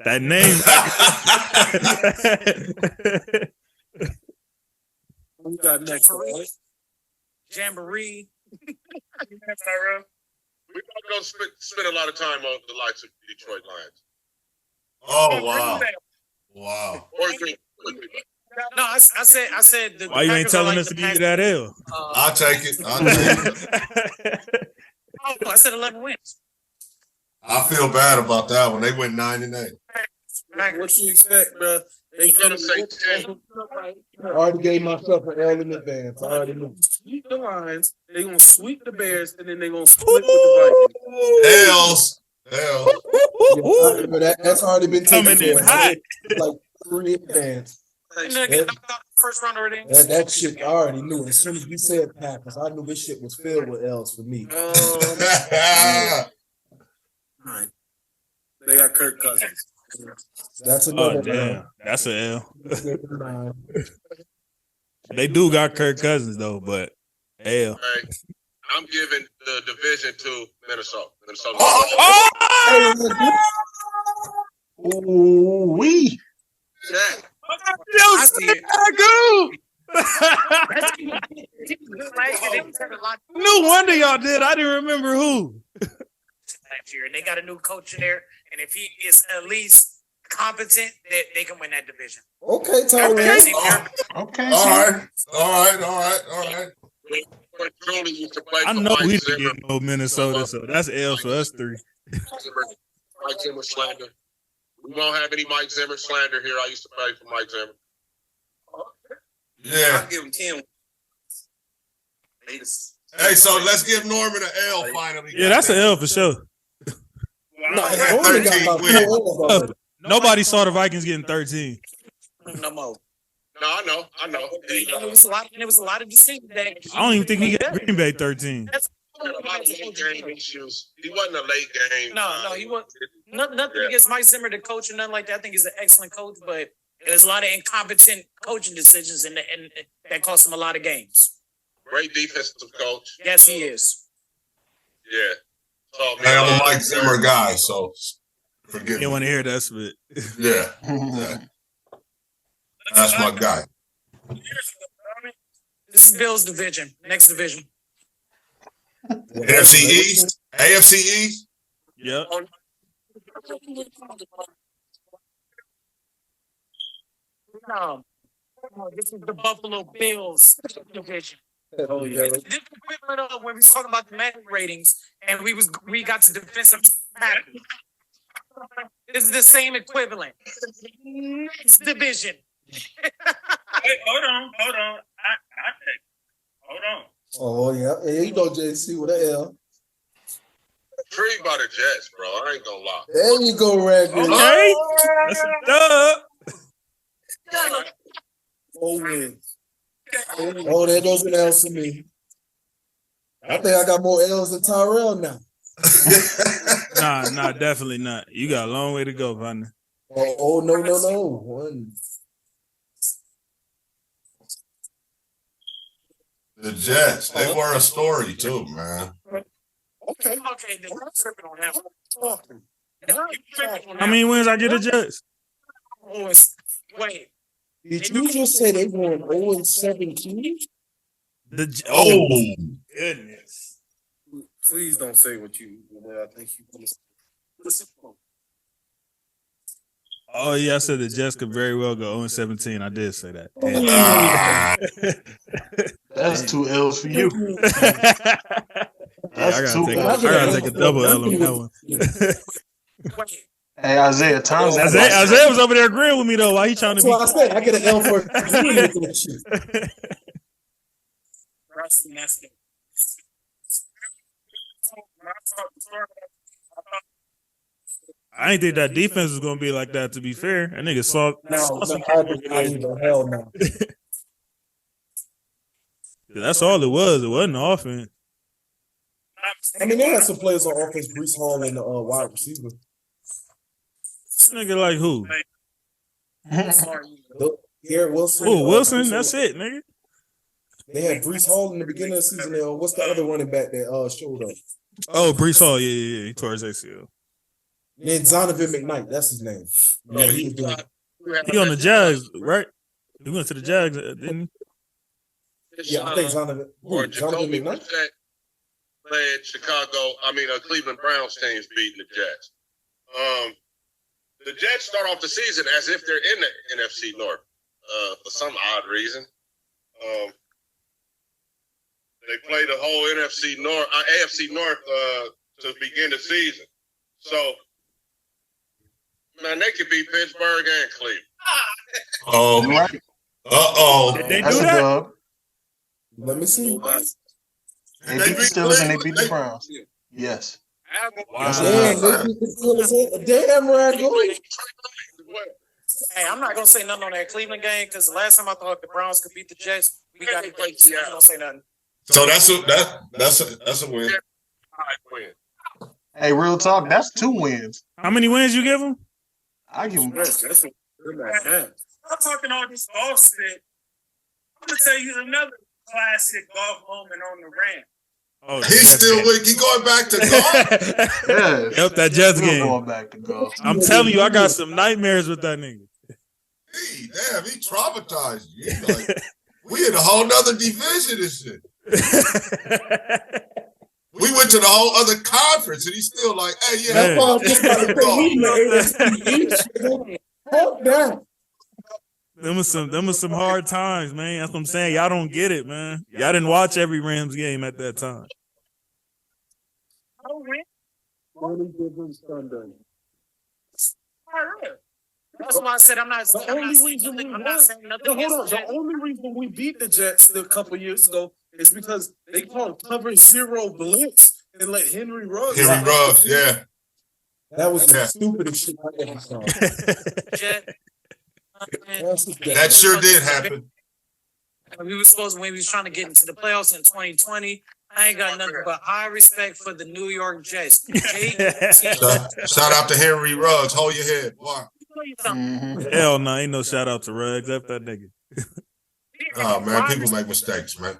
That name. We got next, right? Jamboree. We're not going to spend a lot of time on the likes of Detroit Lions. Oh, wow. Wow. Or Green Bay. No, I said. The Why you ain't Packers are telling like us the to give you Packers. that L? I'll take it. I'll take it. Oh, I said 11 wins. I feel bad about that one. They went 9-8. What you expect, bro? They I'm gonna say 10. I already gave myself an L in advance. I already knew. Sweep the Lions. They're gonna sweep the Bears, and then they're gonna split with the Vikings. L's. Yeah, that's already been taken Coming in care of. hot. Like 3 advance. Get knocked out the first round already. That shit I already knew. As soon as we said Packers, I knew this shit was filled with L's for me. Right. They got Kirk Cousins. That's another. Oh damn, that's a L. They do got Kirk Cousins though, but L. Hey, I'm giving the division to Minnesota. Minnesota. Ooh wee. Jack. I see it. No wonder y'all did. I didn't remember who. Last year, and they got a new coach in there, and if he is at least competent, they can win that division. Okay, Tyrell. Okay. All right. But Truly used to play I for know Mike we Zimmer. didn't know Minnesota, so that's L for us three. Mike Zimmer slander. We won't have any Mike Zimmer slander here. I used to play for Mike Zimmer. Yeah. I'll give him 10. Hey, so let's give Norman an L finally. Yeah, that's an L for sure. Norman got about 4 L's already. Nobody saw the Vikings getting 13. No more. No, I know. And it was a lot of decisions that I don't even think he got Green Bay 13. A lot of late game issues. He wasn't a late game. No, he wasn't. Nothing against Mike Zimmer, the coach, or nothing like that. I think he's an excellent coach, but there's a lot of incompetent coaching decisions, and that cost him a lot of games. Great defensive coach. Yes, he is. Yeah. So, Hey, I'm a Mike Zimmer guy, so forgive You me. want to hear that spit? Yeah. That's my guy. This is Bill's division. Next division. NFC East? AFC East? Yep. No, this is the Buffalo Bills division. Oh, yeah. This is equivalent of when we was talking about the Madden ratings, and we got to defensive tackle. This is the same equivalent. Next division. Wait, hold on. Hold on. Oh, yeah. There you go, JC, with an L. Intrigued by the Jets, bro. I ain't gonna lie. There you go, Ragnar. Okay. That's a dub. 4 wins. Oh, there goes an L for me. I think I got more L's than Tyrell now. Nah, definitely not. You got a long way to go, partner. Oh, no. One. The Jets, they were a story too, man. Okay, then you're tripping on that one. How many wins I get the Jets? Wait. Did you just say they won 0-17? Goodness. Please don't say what I think you listen. Oh yeah, I said the Jets could very well go 0-17. I did say that. That's 2 L's for you. I gotta take a double L on that one. Hey, Isaiah, times that. Isaiah was over there agreeing with me though. Why he trying to That's what I said. I get an L for I ain't think that defense was gonna be like that. To be fair, that nigga saw. Hell no. That's all it was. It wasn't offense. I mean, they had some players on offense, Brees Hall and the wide receiver. Nigga like who? Garrett Wilson. Oh, Wilson. That's it, nigga. They had Brees Hall in the beginning of the season. What's the other running back that showed up? Oh, Brees Hall. Yeah. He tore his ACL. Then Zonovan McKnight. That's his name. No, he was doing. He on the Jags, right? He went to the Jags, didn't he? Yeah, I think Zonovan. Or Zonovan Jacoby McKnight. Brissett playing Cleveland Browns teams beating the Jets. The Jets start off the season as if they're in the NFC North for some odd reason. They played the whole NFC North, AFC North to begin the season. So, man, they could beat Pittsburgh and Cleveland. Oh, Right. Did they That's do a that? dub. Let me see. They beat the Steelers and they beat the Browns. Yes. That's a Damn, dub. they beat the Steelers. Damn, Randall. Hey, I'm not gonna say nothing on that Cleveland game because the last time I thought the Browns could beat the Jets, we got to play. I'm not gonna say nothing. so that's a win. Hey, real talk. That's 2 wins. How many wins you give them? I give them. I'm talking all this golf shit. I'm gonna tell you another classic golf moment on the ramp. Oh, He's still he going back to golf. Yes. Yep, that Jets Still game. going back to golf. I'm telling you, I got some nightmares with that nigga. Hey, damn, he traumatized you. He like, we in a whole nother division and shit. We went to the whole other conference and he's still like, hey, yeah, Man. I'm just about to say, we in the AFC. Fuck that. Them was some hard times, man. That's what I'm saying. Y'all don't get it, man. Y'all didn't watch every Rams game at that time. That's why I said I'm not. The only reason we I'm won, not saying nothing. hold on. against The the Jets. only reason we beat the Jets a couple years ago is because they called cover 0 blitz and let Henry Ruggs. Henry Ruggs, yeah. That was the Yeah. stupidest shit I ever saw. Jet. That sure did happen. We were supposed when we was trying to get into the playoffs in 2020. I ain't got nothing but high respect for the New York Jets. Shout out to Henry Ruggs. Hold your head. Wow. Mhm. Hell no, ain't no shout out to Ruggs. F that nigga. Oh man, people make mistakes, man.